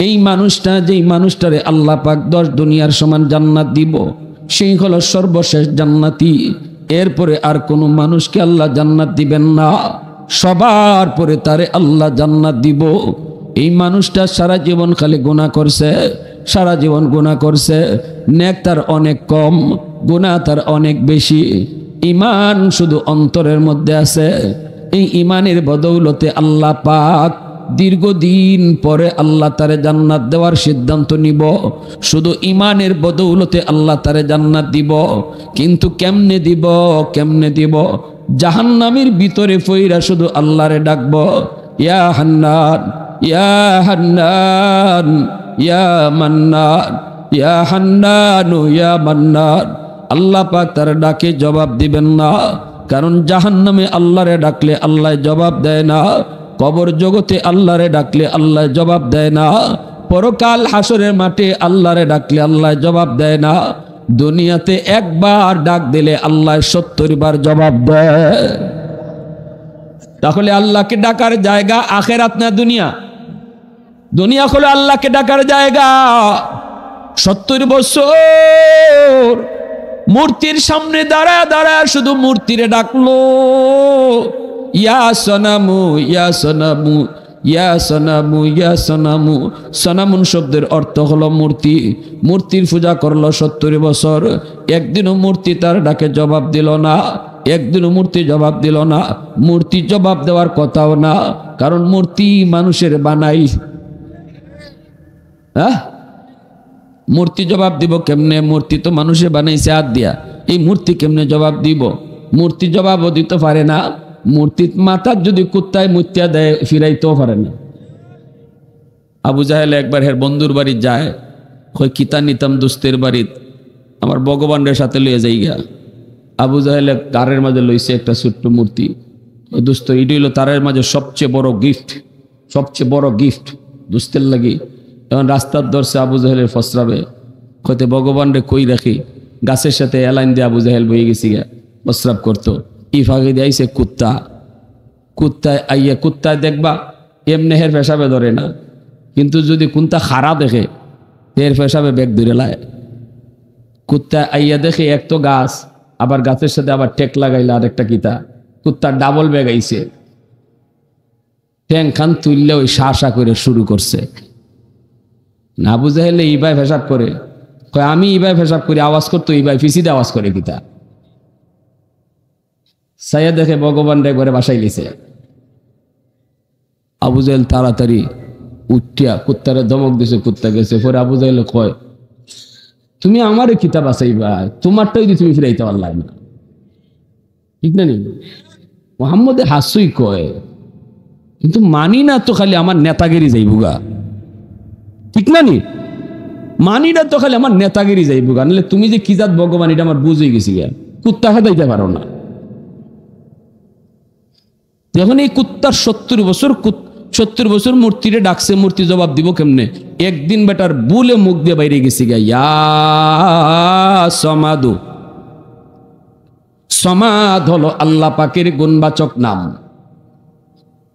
এই মানুষটা, যেই মানুষটারে আল্লাহ পাক 10 দুনিয়ার সমান জান্নাত দিব, সেই হলো সর্বশেষ জান্নাতি। এরপরে আর কোনো মানুষকে আল্লাহ জান্নাত দিবেন না, সবার পরে তারে আল্লাহ জান্নাত দিব। এই মানুষটা সারা জীবন খালি গুনাহ করছে, সারা জীবন গুনাহ করছে, নেক তার অনেক কম, গুনাহ তার অনেক বেশি, ঈমান শুধু অন্তরের মধ্যে আছে। এই ঈমানের বদৌলতে আল্লাহ পাক দীর্ঘদিন পরে আল্লাহ তারে জান্নাত দেওয়ার সিদ্ধান্ত নিব। শুধু ঈমানের বদৌলতে আল্লাহ তারে জান্নাত দিব। কিন্তু কেমনে দিব? কেমনে দিব? জাহান্নামের ভিতরে ফইরা শুধু আল্লাহরে ডাকব, ইয়া হান্নান, ইয়া হান্নান, ইয়া মান্নান, ইয়া হান্নান, ইয়া মান্নান। আল্লাহ পাক তার ডাকে জবাব দিবেন না, কারণ জাহান্নামে আল্লাহরে ডাকলে আল্লাহ জবাব দেয় না, কবর জগতে আল্লাহরে ডাকলে আল্লাহ জবাব দেয় না, পরকাল হাসরের মাঠে আল্লাহরে ডাকলে আল্লাহ জবাব দেয় না। দুনিয়াতে একবার ডাক দিলে আল্লাহ 70 বার জবাব দেয়। তাহলে আল্লাহকে ডাকার জায়গা আখিরাত না দুনিয়া? দুনিয়া হলো আল্লাহকে ডাকার জায়গা। 70 বছর মূর্তির সামনে দাঁড়ায় দাঁড়ায় শুধু মূর্তিরে ডাকলো, ইয়া সনামু, ইয়া সনামু, ইয়া সনামু, ইয়া সনামু। সনামুন শব্দের অর্থ হলো মূর্তি। মূর্তির পূজা করলো 70 বছর, একদিনও মূর্তি তার ডাকে জবাব দিল না, একদিনও মূর্তি জবাব দিল না। মূর্তি জবাব দেওয়ার কথাও না, কারণ মূর্তি মানুষের বানাই। হ্যাঁ, মূর্তি জবাব দিব কেমনে? মূর্তি তো মানুষে বানাইছে হাত দিয়া, এই মূর্তি কেমনে জবাব দিব? মূর্তি জবাবও দিতে পারে না। মূর্তির মাথার যদি কুত্তায় মুত্তিয়া দেয় ফিরাইতেও পারে না। আবু জাহেল একবার হের বন্ধুর বাড়ি যায়, কই কিতা নিতাম দোস্তের বাড়িত, আমার ভগবানের সাথে লইয়া যাই গা। আবু জাহেল তারের মাঝে লইছে একটা ছোট্ট মূর্তি। দোস্ত এটি হইল তারের মাঝে সবচেয়ে বড় গিফট, সবচেয়ে বড় গিফট দোস্তের লাগি। এখন রাস্তার ধরছে আবু জাহেলের ফসরাবে, কইতে ভগবানরে কই রাখি? গাছের সাথে এলাইন দিয়ে আবু জাহেল বয়ে গেছি গা, প্রস্রাব করতো। ই ফাঁকি দিয়ে আইসে কুত্তা, কুত্তায় আইয়া কুত্তায় দেখবা এমনি হের পেশাবে ধরে না, কিন্তু যদি কুত্তা খারা দেখে হের পেশাবে ব্যাগ ধরে লায়। কুত্তায় আইয়া দেখে এক তো গাছ, আবার গাছের সাথে আবার টেক লাগাইলে আরেকটা কিতা, কুত্তার ডাবল ব্যাগ আইছে, ট্যাং খান তুললে ওই শা করে শুরু করছে। না বুঝে হলে ইবাই পেশাব করে, কয় আমি ইবাই পেশাব করি, আওয়াজ করতো ইবাই ফিসিতে আওয়াজ করে কিতা। সাইয়া দেখে ভগবান রে ঘরে বাসাই লিছে। আবু জাহেল তাড়াতাড়ি উঠিয়া কুত্তারে ধমক দিছে, কুত্তা গেছে। পরে আবু জাহেল কয়, তুমি আমারে কিতাব বাঁচাইবা, তোমারটাই তুমি ফিরাইতে পারলাই না, ঠিক না? নি মোহাম্মদে হাসুই কয়, কিন্তু মানি না তো, খালি আমার নেতাগিরি যাইবুগা, ঠিক না? নি মানি না তো, খালি আমার নেতাগিরি যাইবুগা, নাহলে তুমি যে কি জাত ভগবান এটা আমার বুঝে গেছি গা, কুত্তা খেদাইতে পারো না। যখন এই কুত্তার 70 বছর মূর্তিরে ডাকছে, মূর্তি জবাব দিব কেমনে? একদিন বেটার বুলে মুখ দিয়ে বাইরে গেছি গা, ইয়া সমাদু। সমাদ হলো আল্লাহ পাকের গুণবাচক নাম।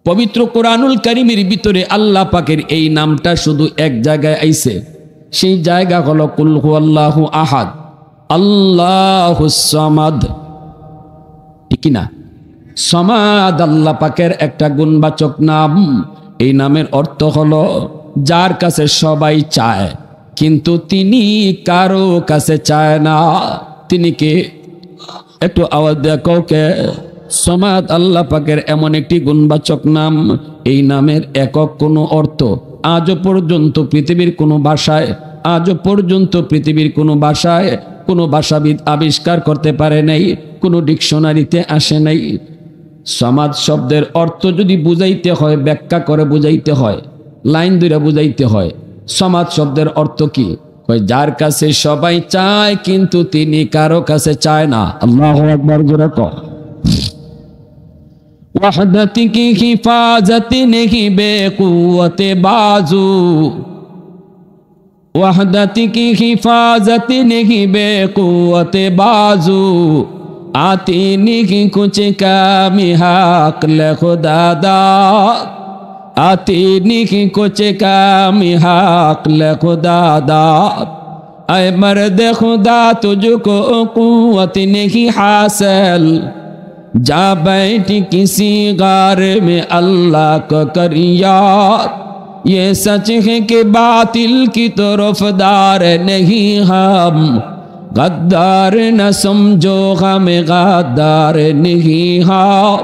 পবিত্র কোরআনুল কারীমের ভিতরে আল্লাহ পাকের এই নামটা শুধু এক জায়গায় আইছে, সেই জায়গা হলো কুল হুয়াল্লাহু আহাদ, আল্লাহুস সামাদ, ঠিক না? সমাদ আল্লাহ পাকের একটা গুণবাচক নাম। এই নামের অর্থ হলো যার কাছে সবাই চায়, কিন্তু তিনি কারো কাছে চায় না। তিনি কে? একটু আওয়াজ দেয়া কাউকে। সমাদ আল্লাহ পাকের এমন একটি গুণবাচক নাম, এই নামের একক কোনো অর্থ আজও পর্যন্ত পৃথিবীর কোনো ভাষায়, আজও পর্যন্ত পৃথিবীর কোনো ভাষায় কোনো ভাষাবিদ আবিষ্কার করতে পারে নাই, কোনো ডিকশনারিতে আসে নাই। সমাদ শব্দের অর্থ যদি বুঝাইতে হয়, ব্যাখ্যা করে বুঝাইতে হয়, লাইন ধরে বুঝাইতে হয়, সমাদ শব্দের অর্থ কি? কই যার কাছে সবাই চায় কিন্তু তিনি কারো কাছে চায় না। আল্লাহু আকবার জোরে কও। वहदत की हिफाजत नहीं बेकुवत बाजू, वहदत की हिफाजत नहीं बेकुवत बाजू, आती नहीं कुछ कामी हक ले खुदा दाद, आती नहीं कुछ कामी हक ले खुदा दाद। ऐ मर्द खुदा तुझको कुव्वत नहीं हासिल, जा बैठी किसी गार में अल्लाह को कर याद। ये सच है कि बातिल की तरफदार नहीं हम, गद्दार न समझो हमें गद्दार नहीं हम।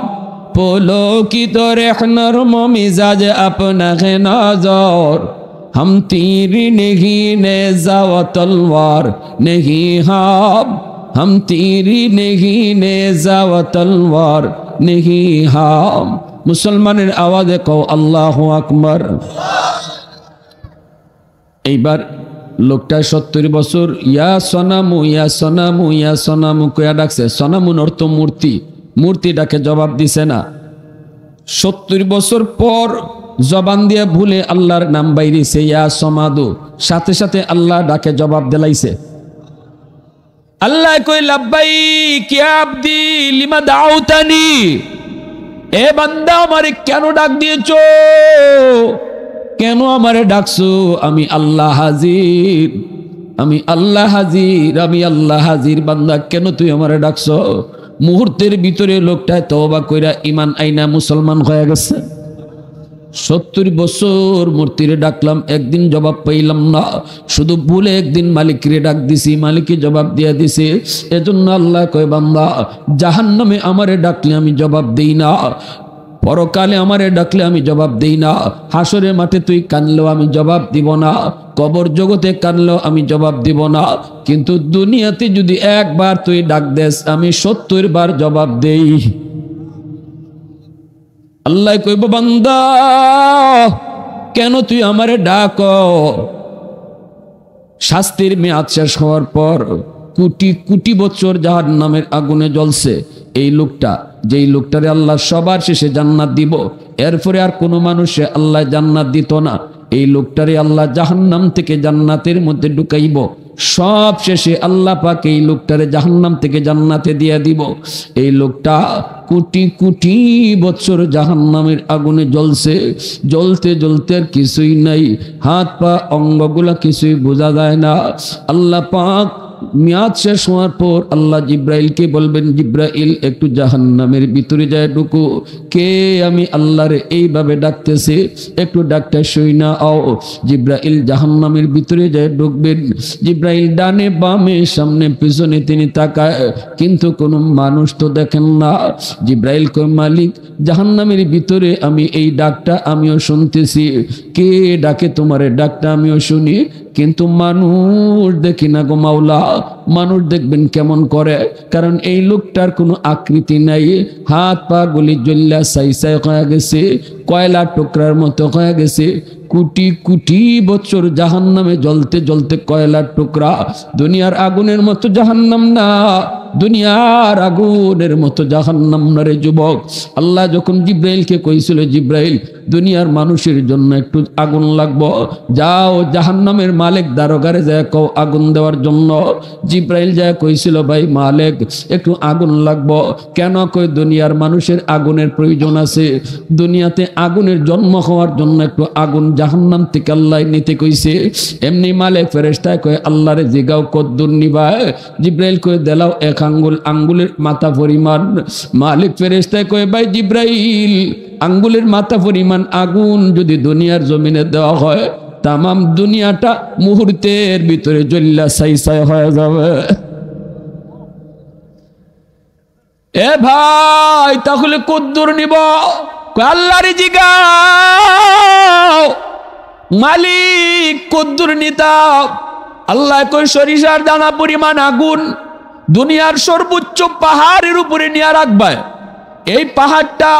फूलों की तो नरम मिजाज अपना है नजर, हम तीर नहीं नेज़ा व तलवार नहीं हम तीरी नहीं नेज़ा व तलवार नहीं हम। मुसलमाনের আওয়াজে কও আল্লাহু আকবার। এইবার লোকটা 70 বছর ইয়া সনামু ইয়া সনামু ইয়া সনামু কইয়া ডাকছে। সনামুর অর্থ মূর্তি, মূর্তি ডাকে জবাব দিছে না। 70 বছর পর জবান দিয়ে ভুলে আল্লাহর নাম বাইরেছে ইয়া সমাদু, সাথে সাথে আল্লাহ ডাকে জবাব দিলাইছে। আল্লাহ কই লাব্বাইক ইয়া আবদি লিমা দাউতানি, এ বান্দা আমারে কেন ডাক দিয়েছো, কেন আমারে ডাকছো? আমি আল্লাহ হাজির, আমি আল্লাহ হাজির, আমি আল্লাহ হাজির। বান্দা কেন তুই আমারে ডাকছো? মুহূর্তের ভিতরে লোকটায় তওবা কইরা ঈমান আইনা মুসলমান হয়ে গেছে। 70 বছর মূর্তিরে ডাকলাম, একদিন জবাব পাইলাম না, শুধু ভুলে একদিন মালিকরে ডাক দিছি, মালিকই জবাব দিয়া দিছে। এজন্য আল্লাহ কয় বান্দা জাহান্নামে আমারে ডাকলে আমি জবাব দেই না, পরকালে আমারে ডাকলে আমি জবাব দেই না, হাসরের মাঠে তুই কানলেও আমি জবাব দিব না, কবর জগতে কানলেও আমি জবাব দিব না, কিন্তু দুনিয়াতে যদি একবার তুই ডাক দেস আমি 70 বার জবাব দেই। আল্লাহ কইব বান্দা কেন তুই আমারে ডাক? শাস্তির মেয়াদ শেষ হওয়ার পর কোটি কোটি বছর জাহান্নামের আগুনে জ্বলছে এই লোকটা, যেই লোকটারে আল্লাহ সবার শেষে জান্নাত দিব, এরপরে আর কোনো মানুষে আল্লাহ জান্নাত দিত না, এই লোকটারে আল্লাহ জাহান্নাম থেকে জান্নাতের মধ্যে ঢুকাইব। সব শেষে আল্লাহ পাক এই লোকটারে জাহান্নাম থেকে জান্নাতে দিয়ে দিব। এই লোকটা কোটি কোটি বছর জাহান্নামের আগুনে জ্বলছে, জ্বলতে জ্বলতে আর কিছুই নাই, হাত পা অঙ্গগুলা কিছুই বোঝা যায় না। আল্লাহ পাক মেয়াদ শেষ হওয়ার পর আল্লাহ জিব্রাইলকে বলবেন, জিব্রাইল একটু জাহান্নামের ভিতরে যায় ঢুকো। কে? আমি আল্লাহরে এইভাবে ডাকতেছে, একটু ডাকতে শুই না আও। জিব্রাইল জাহান্নামের ভিতরে যায় ঢুকবেন। জিব্রাইল ডানে বামে সামনে পিছনে তিনি তাকায়, কিন্তু কোনো মানুষ তো দেখেন না। জিব্রাইল কয় মালিক জাহান্নামের ভিতরে আমি এই ডাকটা আমিও শুনতেছি, কে ডাকে তোমারে? ডাকটা আমিও শুনি, কিন্তু মানুষ দেখি না গো মাওলা। মানুষ দেখবেন কেমন করে? কারণ এই লোকটার কোনো আকৃতি নাই, হাত পা গুলি জ্বল্লা সাই সাই হয়ে গেছে, কয়লা টুকরার মতো হয়ে গেছে। কোটি কোটি বছর জাহান্নামে জ্বলতে জ্বলতে কয়লার টুকরা। দুনিয়ার আগুনের মতো জাহান্নাম না, দুনিয়ার আগুনের মতো জাহান্নাম না রে যুবক। আল্লাহ যখন জিব্রাইলকে কইছিল, জিব্রাইল দুনিয়ার মানুষের জন্য একটু আগুন লাগবো, যাও জাহান্নামের মালিক দারোগারে যায় কও আগুন দেওয়ার জন্য। জিব্রাইল যায় কইছিল, ভাই মালিক একটু আগুন লাগবো। কেন? কই দুনিয়ার মানুষের আগুনের প্রয়োজন আছে, দুনিয়াতে আগুনের জন্ম হওয়ার জন্য একটু আগুন জাহান্নাম থেকে আল্লাহ নিতে কইছে। এমনি মালিক ফেরেশতায় কয় আল্লাহরে জিগাও কদ্দুর নিবায়। জিব্রাইল কয় দেলাও 1 আঙ্গুল, আঙ্গুলের মাথা পরিমাণ। মালিক ফেরেশতায় কয় ভাই জিব্রাইল আঙ্গুলের মাথা পরিমাণ আগুন যদি দুনিয়ার জমিনে দেওয়া হয়, তামাম দুনিয়াটা মুহূর্তের ভিতরে জ্বল্লা ছাই ছাই হয়ে যাবে। এ ভাই তাহলে কদ্দুর নিব? আল্লাহরে জিগাও মালিক কদ্দুর নিতাম। আল্লাহ কই সরিষার দানা পরিমাণ আগুন দুনিয়ার সর্বোচ্চ পাহাড়ের উপরে নিয়ে রাখবে। এই পাহাড়টা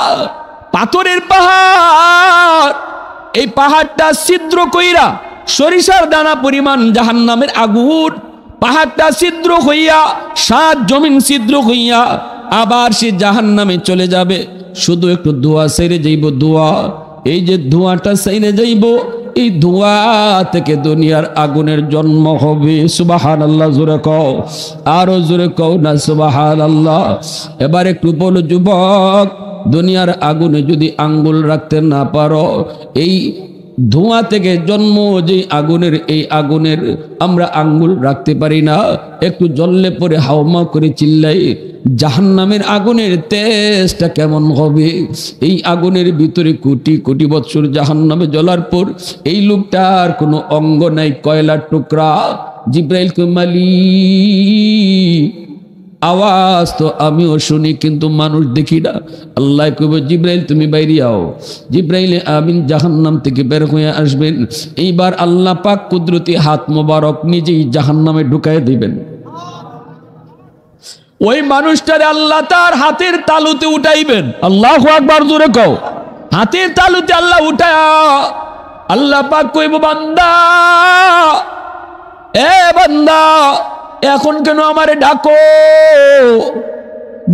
পাথরের পাহাড়, এই পাহাড়টা ছিদ্র কইরা সরিষার দানা পরিমাণ জাহান্নামের আগুন, পাহাড়টা ছিদ্র হইয়া 7 জমিন ছিদ্র হইয়া আবার সে জাহান্নামে চলে যাবে। শুধু একটু ধোঁয়া ছেড়ে যাইব, ধোঁয়া, এই যে ধোঁয়াটা ছেড়ে যাইব, এই ধোঁয়া থেকে দুনিয়ার আগুনের জন্ম হবে। সুবহানাল্লাহ, জোরে কও, আরো জোরে কও না সুবহানাল্লাহ। এবার একটু বলো যুবক, দুনিয়ার আগুনে যদি আঙ্গুল রাখতে না পারো, এই ধোঁয়া থেকে জন্ম যে আগুনের, এই আগুনের আমরা আঙ্গুল রাখতে পারি না। একটু জ্বললে পরে হাওমা করে চিল্লাই, জাহান্নামের আগুনের তেজটা কেমন হবে। এই আগুনের ভিতরে কোটি কোটি বৎসর জাহান্নামে জ্বলার পর এই লোকটার কোনো অঙ্গ নাই, কয়লার টুকরা। জিব্রাইল কই, মালিক, আওয়াজ তো আমিও শুনি কিন্তু মানুষ দেখি না। আল্লাহ কইব, জিব্রাইল তুমি বাইরে আও। জিব্রাইলে আমিন জাহান্নাম থেকে বের হয়ে আসবেন। এইবার আল্লাহ পাক কুদরতি হাত মোবারক নিজেই জাহান্নামে ঢুকায় দিবেন। ওই মানুষটারে আল্লাহ তার হাতের তালুতে উঠাইবেন। আল্লাহু আকবার, জোরে কও। হাতের তালুতে আল্লাহ উঠায়া আল্লাহ পাক কইব, বান্দা, এ বান্দা, এখন কেন আমারে ডাকো?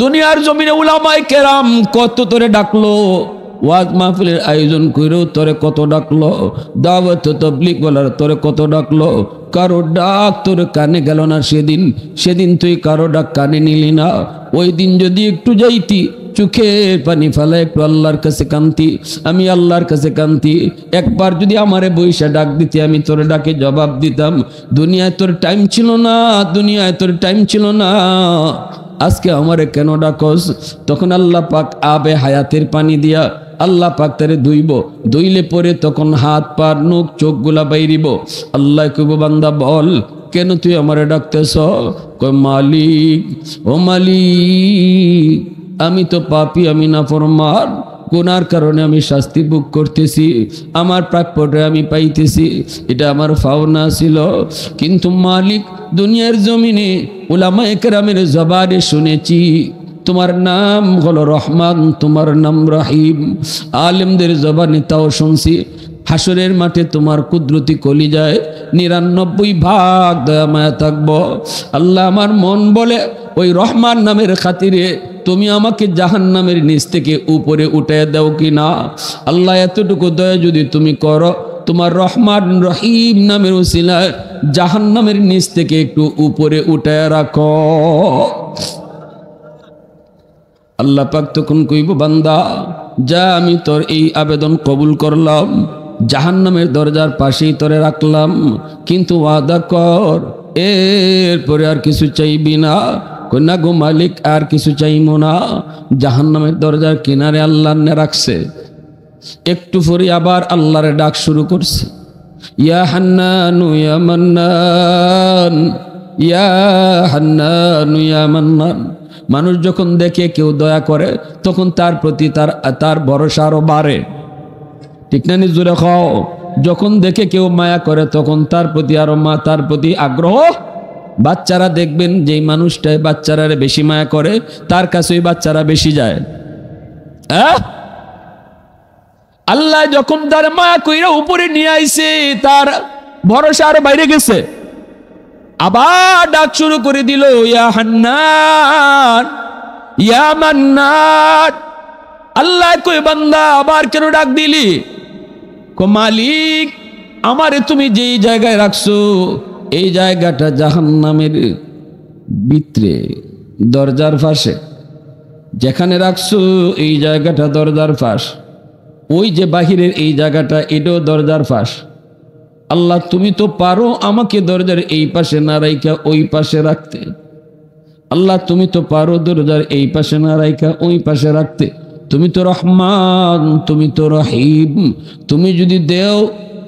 দুনিয়ার জমিনে উলামায়ে কেরাম কত তোরে ডাকলো, ওয়াজ মাহফিলের আয়োজন কইরো তোরে কত ডাকলো, দাওয়াত তাবলীগ বলার তোরে কত ডাকলো, কারো ডাক তোর কানে গেল না। সেদিন তুই কারো ডাক কানে নিলি না। ওই দিন যদি একটু যাইতি, চোখের পানি ফেলা একটু আল্লাহর কাছে কান্তি, আমি আল্লাহর কাছে কান্তি। একবার যদি আমারে বইসা ডাক দিতে, আমি তোর ডাকে জবাব দিতাম। দুনিয়ায় তোর টাইম ছিল না, দুনিয়ায় তোর টাইম ছিল না, আজকে আমারে কেন ডাকস? তখন আল্লাহ পাক আবে হায়াতের পানি দিয়া আল্লাহ পাক তারে ধুইব। ধুইলে পরে তখন হাত পা মুখ চোখগুলা বাইরিব। আল্লাহ কইব, বান্দা বল, কেন তুই আমারে ডাকতেছ? কই, মালিক, ও মালিক, আমি তো পাপী, আমি নাফরমান, গুনার কারণে আমি শাস্তি ভোগ করতেছি, আমার প্রাপ্যটা আমি পাইতেছি, এটা আমার পাওনা ছিল। কিন্তু মালিক, দুনিয়ার জমিনে উলামায়ে কেরামের জবানে শুনেছি তোমার নাম হলো রহমান, তোমার নাম রহিম। আলেমদের জবানে তাও শুনছি। হাসরের মাঠে তোমার কুদরতি কলিজায় 99 ভাগ দয়া মায়া থাকবো। আল্লাহ, আমার মন বলে ওই রহমান নামের খাতিরে তুমি আমাকে জাহান্নামের নিচ থেকে উপরে উঠায় দাও কিনা। আল্লাহ, এতটুকু দয়া যদি তুমি করো, তোমার রহমান রহিম নামের উসিলায় জাহান্নামের নিচ থেকে একটু উপরে উঠায় রাখো। আল্লাহ পাক তখন কইব, বান্দা যা, আমি তোর এই আবেদন কবুল করলাম, জাহান্নামের দরজার পাশেই তোরে রাখলাম, কিন্তু ওয়াদা কর এরপরে আর কিছু চাইবি না। কন্যা গো মালিক, আর কিছু চাইবো না। জাহান্নামের দরজার কিনারে আল্লাহ নে রাখছে। একটু পরে আবার আল্লাহরে ডাক শুরু করছে, ইয়া হান্নানু ইয়া মান্নান, ইয়া হান্নানু ইয়া মান্নান। মানুষ যখন দেখে কেউ দয়া করে, তখন তার প্রতি তার ভরসা আরো বাড়ে। ঠিক না? নিজুরে খাও। যখন দেখে কেউ মায়া করে, তখন তার প্রতি আরো তার প্রতি আগ্রহ। বাচ্চারা দেখবেন, যেই মানুষটাই বাচ্চারা বেশি মায়া করে, তার কাছে ওই বাচ্চারা বেশি যায়। আল্লাহ যখন তার মায়া কইরা উপরে নিয়ে আইছে, তার ভরসা আরো বাইরে গেছে। আবার ডাক শুরু করে দিল, ইয়া হান্নান ইয়া মান্নান। আল্লাহ কই, বান্দা আবার কেন ডাক দিলি? কো, মালিক, আমারে তুমি যেই জায়গায় রাখছো, এই জায়গাটা জাহান্নামের ভিতরে দরজার পাশে। যেখানে রাখছো এই জায়গাটা দরজার পাশ, ওই যে বাহিরের এই জায়গাটা, এটাও দরজার পাশ। আল্লাহ, তুমি তো পারো আমাকে দরজার এই পাশে না রাইখা ওই পাশে রাখতে। আল্লাহ, তুমি তো পারো দরজার এই পাশে না রাইখা ওই পাশে রাখতে। তুমি তো রহমান, তুমি তো রহিম, তুমি যদি দেও,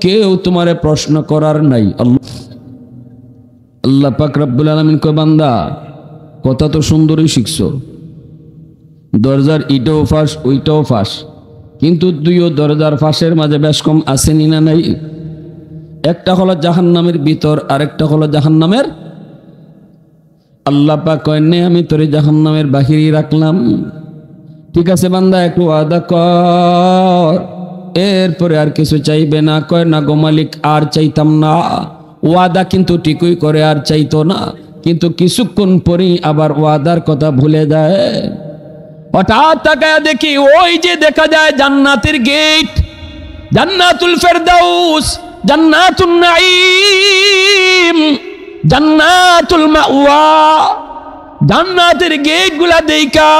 কেউ তোমারে প্রশ্ন করার নাই। আল্লাহ পাক রব্বুল আলামিন কয়, বান্দা কথা তো সুন্দরই শিখছো, দরজার ইটাও ফাঁস ওইটাও ফাঁস, কিন্তু দুইও দরজার ফাঁসের মাঝে বেশ কম আসেনি না নাই? একটা হলো জাহান্নামের ভিতর, আরেকটা হলো জাহান্নামের। আল্লাহ পাক কয়, নে আমি তোরে জাহান্নামের বাহিরেই রাখলাম। ঠিক আছে বান্দা, একটু ওয়াদা কর এরপরে আর কিছু চাইবে না। কয় না গো মালিক, আর চাইতাম না। ওয়াদা কিন্তু ঠিকই করে, আর চাইতো না, কিন্তু কিছুক্ষণ পরেই আবার ওয়াদার কথা ভুলে যায়। হঠাৎ তাকায় দেখি ওই যে দেখা যায় জান্নাতের গেট, জান্নাতুল ফেরদাউস, জান্নাতুন নাঈম, জান্নাতুল মাওয়া, জান্নাতের গেট গুলা দেইখা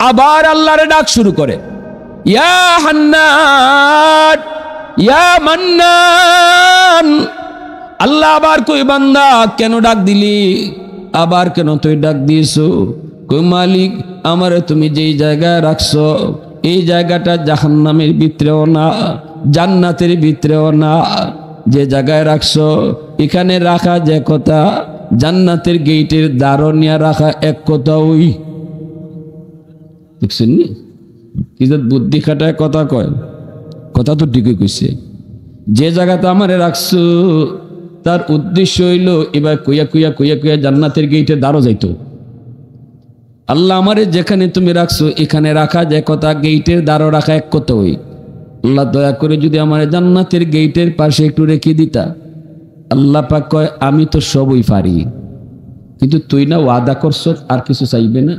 আবার আল্লাহর ডাক শুরু করে, ইয়া হান্নান ইয়া মান্নান। আল্লাহ আবার কই বান্দা কেন ডাক দিলি, আবার কেন তুই ডাক দিয়েছো? কই মালিক, আমারে তুমি যেই জায়গায় রাখছো এই জায়গাটা জাহান্নামের ভিতরেও না, জান্নাতের ভিতরেও না। যে জায়গায় রাখছো এখানে রাখা যে কথা, জান্নাতের গেটের দ্বারও নিয়ে রাখা এক কথা। ওই দেখছেন নি কি যে বুদ্ধি খাটায় কথা কয়, কথা তো ঠিকই কইছে। যে জায়গাতে আমারে রাখছো তার উদ্দেশ্য হইল এবার কুইয়া কুইয়া কুইয়া কুইয়া জান্নাতের গেটের দ্বারও যাইতো। আল্লাহ আমারে যেখানে তুমি রাখছো এখানে রাখা যে কথা, গেটের দ্বারও রাখা এক কথা। ওই আল্লাহ দয়া করে যদি আমার জান্নাতের গেটের পাশে একটু রেখে দিতা। আল্লাহ পাক কয় আমি তো সবই পারি, কিন্তু তুই না ওয়াদা করছো আর কিছু চাইবে না।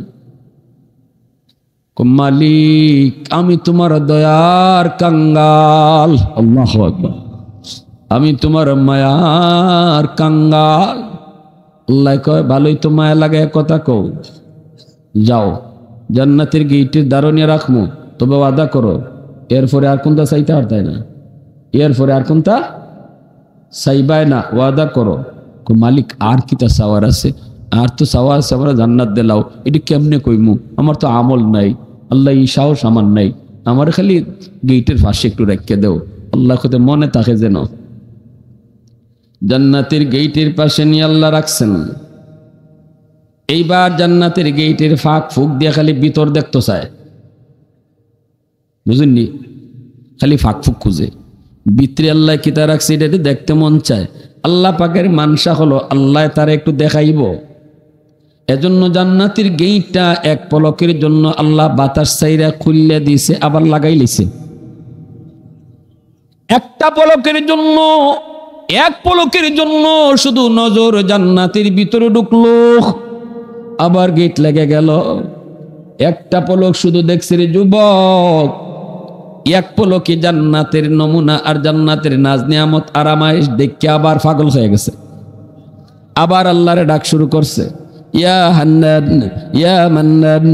মালিক আমি তোমার দয়ার কাঙ্গাল, আল্লাহু আকবার, আমি তোমার মায়ার কাঙ্গাল। আল্লাহ কয় ভালোই তো মায়া লাগে কথা কও, যাও জান্নাতের গেটের দ্বারও নিয়ে রাখবো, তবে ওয়াদা করো এরপরে আর কোনটা চাইতে আর তাই না, এরপরে আর কোনটা চাইবাই না, ওয়াদা করো। মালিক আর কিতা চাওয়ার আছে, আর তো চাওয়া আছে আমরা জান্নাত দিলাও, এটি কেমনে কইমু, আমার তো আমল নাই, আল্লাহ এই সাহস আমার নাই, আমার খালি গেটের পাশে একটু রেখে দেও। আল্লাহ কোথায় মনে থাকে যেন জান্নাতের গেটের পাশে নিয়ে আল্লাহ রাখছেন। এইবার জান্নাতের গেটের ফাঁক ফুক দিয়ে খালি ভিতর দেখতে চায়, বুঝেননি, খালি ফাঁক ফুক খুঁজে ভিতরে আল্লাহ কিতা রাখছে এটা দেখতে মন চায়। আল্লাহ পাকের মানসা হলো আল্লাহ তারা একটু দেখাইব, এজন্য জান্নাতের গেটটা এক পলকের জন্য আল্লাহ বাতাস চাইরা খুললে দিছে, আবার লাগাই লিছে। একটা পলকের জন্য, এক পলকের জন্য শুধু নজর জান্নাতের ভিতরে ঢুকলো, আবার গেট লেগে গেল। একটা পলক শুধু দেখছে রে যুবক, এক পলকে জান্নাতের নমুনা আর জান্নাতের নাজ নিয়ামত আরামাইশ দেখে আবার পাগল হয়ে গেছে। আবার আল্লাহরে ডাক শুরু করছে, ইয়া হান্নান ইয়া মান্নান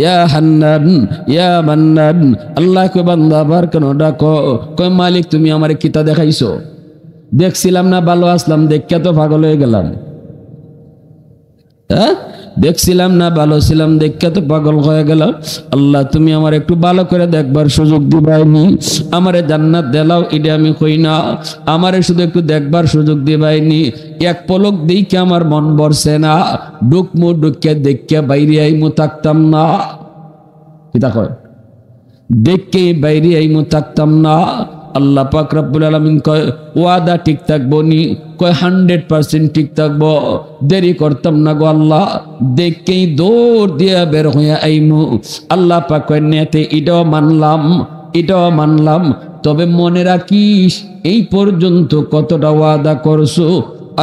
ইয়া হান্নান ইয়া মান্নান। আল্লাহ কই বান্দা আবার কেন ডাকো? কই মালিক তুমি আমারে কিতা দেখাইছো? দেখছিলাম না ভালো আসলাম, দেখে তো পাগল হয়ে গেলাম। হ্যাঁ দেখছিলাম না ভালো ছিলাম, দেখে তো পাগল হয়ে গেল। আল্লাহ তুমি আমার একটু ভালো করে দেখবার সুযোগ দিবাইনি, আমারে জান্নাত দেলাও এটা আমি কই না, আমারে শুধু একটু দেখবার সুযোগ দিবাইনি। এক পলক দেখে আমার মন বরছে না, ডুকমু ডুকে দেখে বাইরে আইমু থাকতাম না। কিতা কয় দেখে বাইরে আইমু থাকতাম না। আল্লাহ পাক রব্বুল আলামিন কয় ওয়াদা ঠিক থাকবো নি? কয় 100% ঠিক থাকবো, দেরি করতাম না গো আল্লাহ, দেখেই দৌড় দিয়া বের হইয়া আইমু। আল্লাহ পাক কয় নেতে এটাও মানলাম, এটাও মানলাম, তবে মনে রাখিস এই পর্যন্ত কতটা ওয়াদা করছো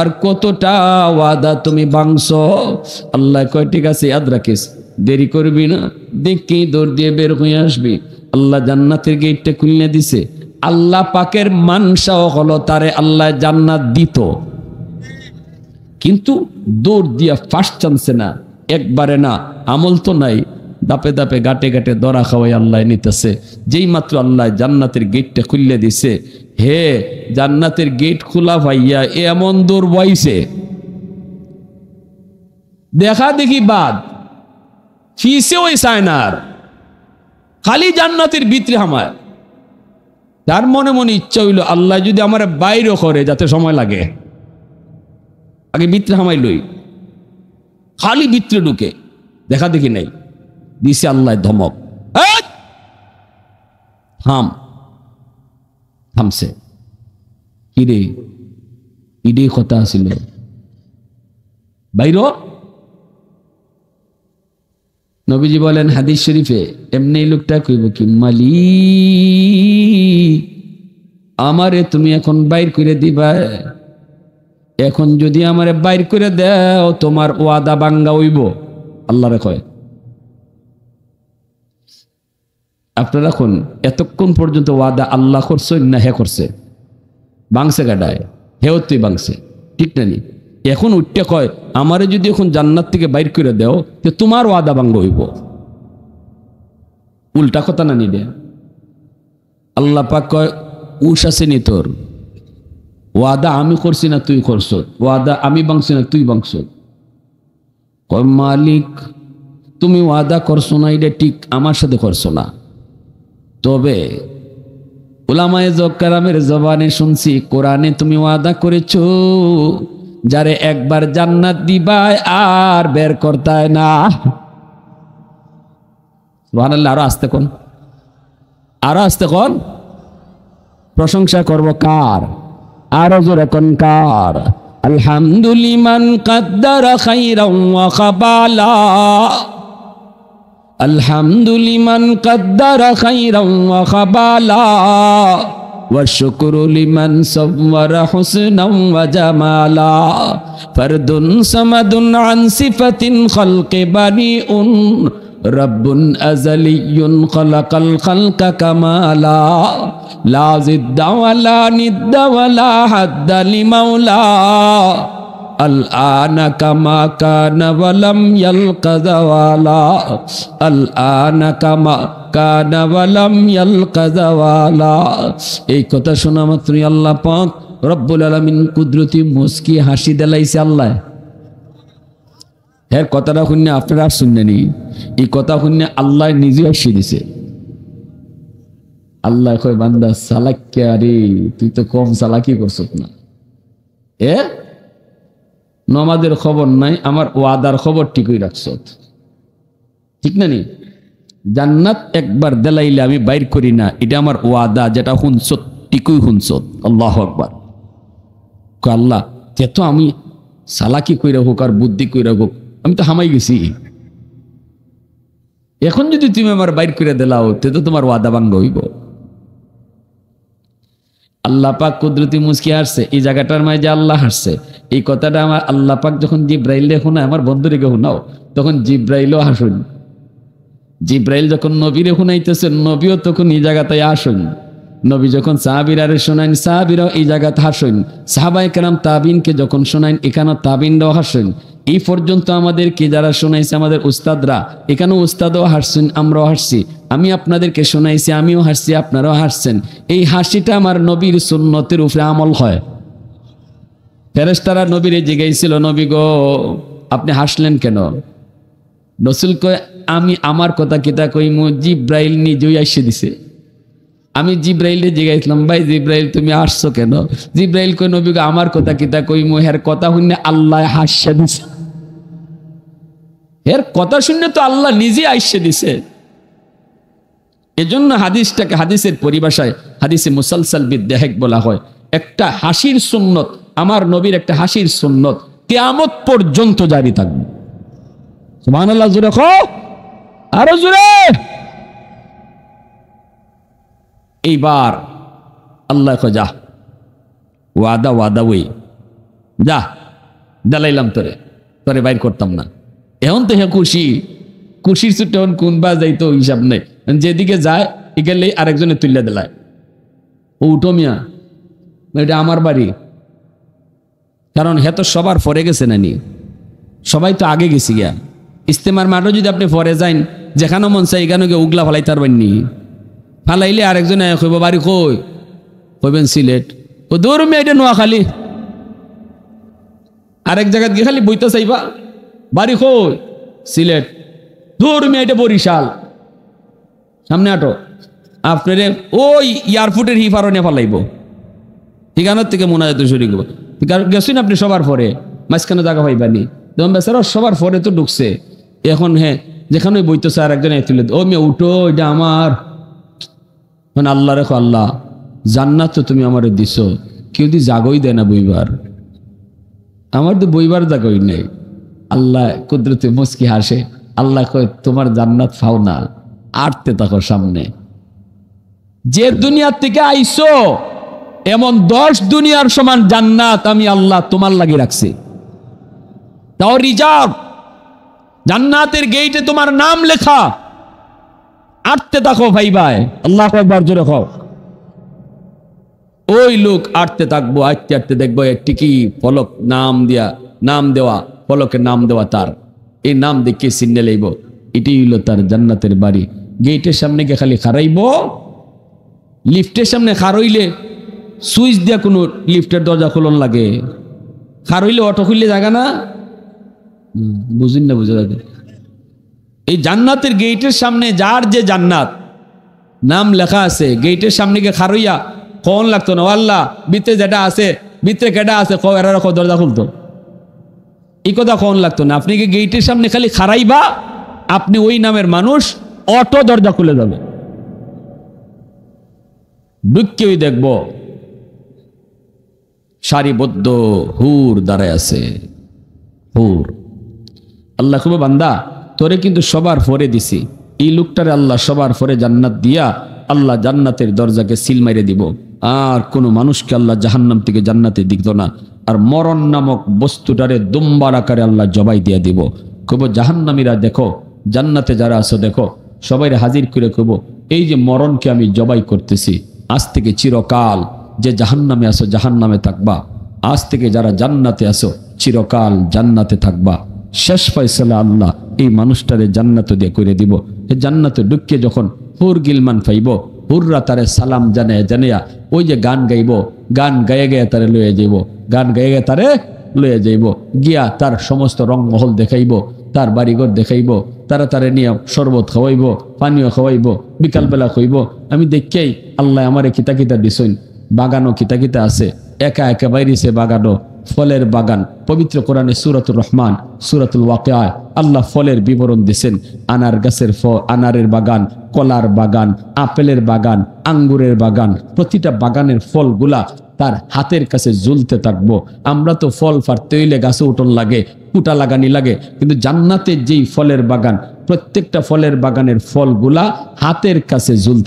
আর কতটা ওয়াদা তুমি ভাঙছো। আল্লাহ কয় ঠিক আছে ইয়াদ রাখিস, দেরি করবি না, দেখেই দৌড় দিয়ে বের হয়ে আসবি। আল্লাহ জান্নাতের গেটটা খুলে দিছে। আল্লাহ পাকের মানসাও হলো তারে আল্লাহ জান্নাত দিত, কিন্তু দৌড় দিয়া ফার্স্ট চান্সে না, একবারে না, আমল তো নাই, দাপে দাপে গাটে গাটে দরা খাওয়াই আল্লাহ নিতেছে। যেই মাত্র আল্লাহ জান্নাতের গেটটা খুলে দিছে, হে জান্নাতের গেট খোলা ভাইয়া এমন দৌড় বইছে, দেখা দেখি বাদ ফিসে ওই সায়নার, খালি জান্নাতের ভিতরে হামায়। তার মনে মনে ইচ্ছা হইল আল্লাহ যদি আমার বাইরে করে যাতে সময় লাগে, আগে ভিতরে হামাই লই, খালি ভিতরে ঢুকে দেখা দেখি নাই, দিছে আল্লাহ ধমক, থাম। থামছে, কিরে ইডে কথা ছিল বাইর, নবীজি বলেন হাদিস শরীফে, এমনি লোকটা কইব কি, মালিক আমারে তুমি এখন বাইর করে দিবা, এখন যদি আমারে বাইর করে দাও তোমার ওয়াদা ভাঙ্গা হইব। আল্লাহরে কয়। আপনারা এখন এতক্ষণ পর্যন্ত ওয়াদা আল্লাহ করছে না হে করছে? বাংছে গাডায়, হেও তুই বাংছে, ঠিক না নি? এখন উঠতে কয় আমারে যদি এখন জান্নাত থেকে বাইর করে দাও তো তোমার ওয়াদা ভাঙ্গ হইব। উল্টা কথা না নিদে। আল্লাহ পাক কয় উস আছে নি তোর? ওয়াদা আমি করছি না তুই করছ? ওয়াদা আমি ভাঙছি না তুই ভাঙছ? কয় মালিক তুমি ওয়াদা করছো না, এটা ঠিক আমার সাথে করছো না, তবে উলামায়ে কেরামের জবানে শুনছি কোরআনে তুমি ওয়াদা করেছো যারে একবার জান্নাত দিবাই আর বের করতায় না। সুবহানাল্লাহ। আরো আস্তে কোন, আরো আস্তে কোন। প্রশংসা করব কার? আরো জোরে কোন কার? আলহামদুলিমান কাদ্দারা খাইরান ওয়া খাবালা, আলহামদুলিমান কাদ্দারা খাইরান ওয়া খাবালা, والشكر لمن صور حسنا وجمالا، فرد صمد عن صفة خلق بريء، رب أزلي خلق الخلق كمالا، لا ضد ولا ند ولا حد لمولى، الآن كما كان ولم يلق زوالا، الآن كما كان ولم يلق زوالا। এই কথা শোনা মাত্রই আল্লাহ পাক রব্বুল আলামিন কুদরতি মুস্কি হাসি দিলাইছে। আল্লাহ এর কথাটা শুনে আপনারা শুনলেনি, এই কথা শুনে আল্লাহ নিজে হাসি দিছে। আল্লাহ কয় বান্দা চালাক্কা, আরে তুই তো কম চালাকি করছিস না। নমাজের খবর নাই, আমার ওয়াদার খবর ঠিকই রাখছ, ঠিক না নি? জান্নাত একবার দেলাইলে আমি বাইর করি না, এটা আমার ওয়াদা, যেটা শুনছ ঠিকই শুনছ। আল্লাহু আকবার। আল্লাহ যেত আমি চালাকি কইরা হোক আর বুদ্ধি কইরা হোক আমি তো হামাই গেছি, এখন যদি তুমি আমার বাইর করে দিলাও তে তো তোমার ওয়াদা ভাঙ্গ হইব। আল্লাহ পাক কুদরতি মুস্কি হাসছে। এই জায়গাটার মাঝে আল্লাহ হাসছে। এই কথাটা আমার আল্লাহ পাক যখন জিব্রাইল শোনায়, আমার বন্ধুরিকে শোনাও, তখন জিব্রাইলও হাসুন। জিব্রাইল যখন নবীরে শুনাইতেছেন, নবীও তখন এই জায়গাটায় আসুন। নবী যখন সাহাবীরারে শোনাইন, সাহাবীরাও এই জায়গাতে হাসুন। সাহাবায়ে কেরাম তাবিনকে যখন শোনাইন, এখানেও তাবিনরাও হাসুন। এই পর্যন্ত আমাদেরকে যারা শোনাইছে আমাদের উস্তাদরা, এখানেও উস্তাদও হাসছেন, আমরাও হাসছি। আমি আপনাদেরকে শোনাইছি, আমিও হাসছি, আপনারাও হাসছেন। এই হাসিটা আমার নবীর সুন্নতের উপরে আমল হয়। ফেরেশতারা নবীরে জিজ্ঞাসিল, নবী গো আপনি হাসলেন কেন? রাসূল কয় আমি আমার কথা কিতা কইমু, জিব্রাইল নিজেই আইসে দিছে। আমি জিব্রাইলে জিজ্ঞাসলাম, ভাই জিব্রাইল তুমি আসছো কেন? জিব্রাইল কয় নবী গো আমার কথা কিতা কইমু, হের কথা শুনে আল্লাহ হাসছে দিছে। এর কথা শুনে তো আল্লাহ নিজে আইসে দিছে। এজন্য হাদিসটাকে হাদিসের পরিভাষায় হাদিসে মুসালসাল বিদ্যাহেক বলা হয়। একটা হাসির সুন্নত, আমার নবীর একটা হাসির সুন্নত কিয়ামত পর্যন্ত জারি থাকবে। সুবহানাল্লাহ, জোরে কও, আরো জোরে। এইবার আল্লাহ কয় যা ওয়াদা ওয়াদা ওই যা দালাইলাম, তোরে তোরে বাইর করতাম না। এখন তো হে খুশি, খুশির ছুটে এখন কোন বা যাইতো হিসাব নেই। যেদিকে যায় এগেলে আরেকজনে তুলিয়া দিলায়, ও উঠো মিয়া এটা আমার বাড়ি। কারণ হে তো সবার পরে গেছে না নি, সবাই তো আগে গেছি গিয়া। ইস্তেমার মাঠও যদি আপনি পরে যান, যেখানে মন চাই এখানে গিয়ে উগলা ফালাই তারবেন নি। ফালাইলে আরেকজনে কইব বাড়ি কই, কইবেন সিলেট, ও দৌড় মিয়া এটা নোয়াখালী। আরেক জায়গায় গিয়ে খালি বইতে চাইবা বাড়ি কই, সিলেট, দৌড় মিয়া এটা বরিশাল। সামনে আটো আপনারে ওই এয়ারপোর্টের হিফারনে ফালাইব, ঠিকানার থেকে মনে হয় তো শুরু করবো। গেছেন আপনি সবার পরে, মাঝখানে জায়গা পাইবানি, তখন বেচারা সবার পরে তো ঢুকছে। এখন হ্যাঁ যেখানে বইতেছে আর একজন তুলে ও মেয়ে উঠো এটা আমার। আল্লাহ রেখো, আল্লাহ জান্নাত তো তুমি আমার দিছ, কেউ যদি জাগই দেয় না বইবার, আমার তো বইবার জাগই নেই। আল্লাহ কুদরতে মুস্কি হাসে, আল্লাহ কয় তোমার জান্নাত পাও না, আটতে থাকো সামনে। যে দুনিয়ার থেকে আইসো এমন 10 দুনিয়ার সমান জান্নাত আমি আল্লাহ তোমার লাগি রাখছি, তাও রিজার্ভ। জান্নাতের গেইটে তোমার নাম লেখা, আটতে থাকো ভাই ভাই। আল্লাহু আকবার জোরে কও। ওই লোক আটতে থাকবো, আটতে আটতে দেখবো একটি কি ফলক নাম দেওয়া ফলকের নাম দেওয়া, তার এই নাম দেখে চিনে লইব এটি হইল তার জান্নাতের বাড়ি। গেটের সামনে গিয়ে খালি খারাইব, লিফটের সামনে খারইলে সুইচ দিয়া কোনো লিফটের দরজা খোলন লাগে, খারইলে অটো খুললে জায়গা না, বুঝিন না, বুঝে যাবে। এই জান্নাতের গেটের সামনে যার যে জান্নাত নাম লেখা আছে, গেটের সামনে গিয়ে খারইয়া কোন লাগতো না, আল্লাহ ভিতরে যেটা আছে, ভিতরে কেটা আছে, এরা দরজা খুলতো, এই কথা কোন লাগতো না। আপনি কি গেটের সামনে খালি খারাইবা, আপনি ওই নামের মানুষ, অটো দরজা খুলে যাবে। ঢুককেই দেখব সারিবদ্ধ হুর দাঁড়ায় আছে, হুর। আল্লাহ খুব বান্দা তোরে কিন্তু সবার পরে দিছি, এই লোকটারে আল্লাহ সবার পরে জান্নাত দিয়া আল্লাহ জান্নাতের দরজাকে সিল মাইরে দিব, আর কোনো মানুষকে আল্লাহ জাহান্নাম থেকে জান্নাতে দিত না। আর মরণ নামক বস্তুটারে দুম্বার আকারে আল্লাহ জবাই দিয়া দিব। কব জাহান্নামীরা দেখো, জান্নাতে যারা আছো দেখো, সবাই হাজির করে কব এই যে মরণকে আমি জবাই করতেছি, আজ থেকে চিরকাল যে জাহান্নামে আসো জাহান্নামে থাকবা, আজ থেকে যারা জান্নাতে আসো চিরকাল জান্নাতে থাকবা। শেষ ফয়সালা আল্লাহ এই মানুষটারে জান্নাত দিয়ে করে দিব। এই জান্নাতে ঢুকে যখন হুর গিলমান পাইব, হুররা তারে সালাম জানাইয়া ওই যে গান গাইব, গান গায়ে গায়ে তারে লয়ে যাইব, গান গায়ে গায়ে তারে লয়ে যাইব, গিয়া তার সমস্ত রং মহল দেখাইব, তার বাড়িঘর দেখাইব, তারে নিয়ে শরবত খাওয়াইব, পানীয় খাওয়াইব, বিকালবেলা খাইব। আমি দেখেই আল্লাহ আমারে কিতা কিতা দিছইন, বাগানও কিতা কিতা আছে, একা একা বাইরেছে বাগানও, ফলের বাগান। পবিত্র কোরআনে সূরাতুর রহমান সূরাতুল ওয়াকিয়ায় আল্লাহ ফলের বিবরণ দিয়েছেন। আনার গাছের আনারের বাগান, কলার বাগান, আপেলের বাগান, আঙ্গুরের বাগান, প্রতিটা বাগানের ফলগুলা তার হাতের কাছে ঝুলতে থাকবো। আমরা তো ফল ফাটতে হইলে গাছে উঠন লাগে, কুটা লাগানি লাগে, কিন্তু জান্নাতের যেই ফলের বাগান, প্রত্যেকটা ফলের বাগানের ফলগুলা হাতের কাছে ঝুলতে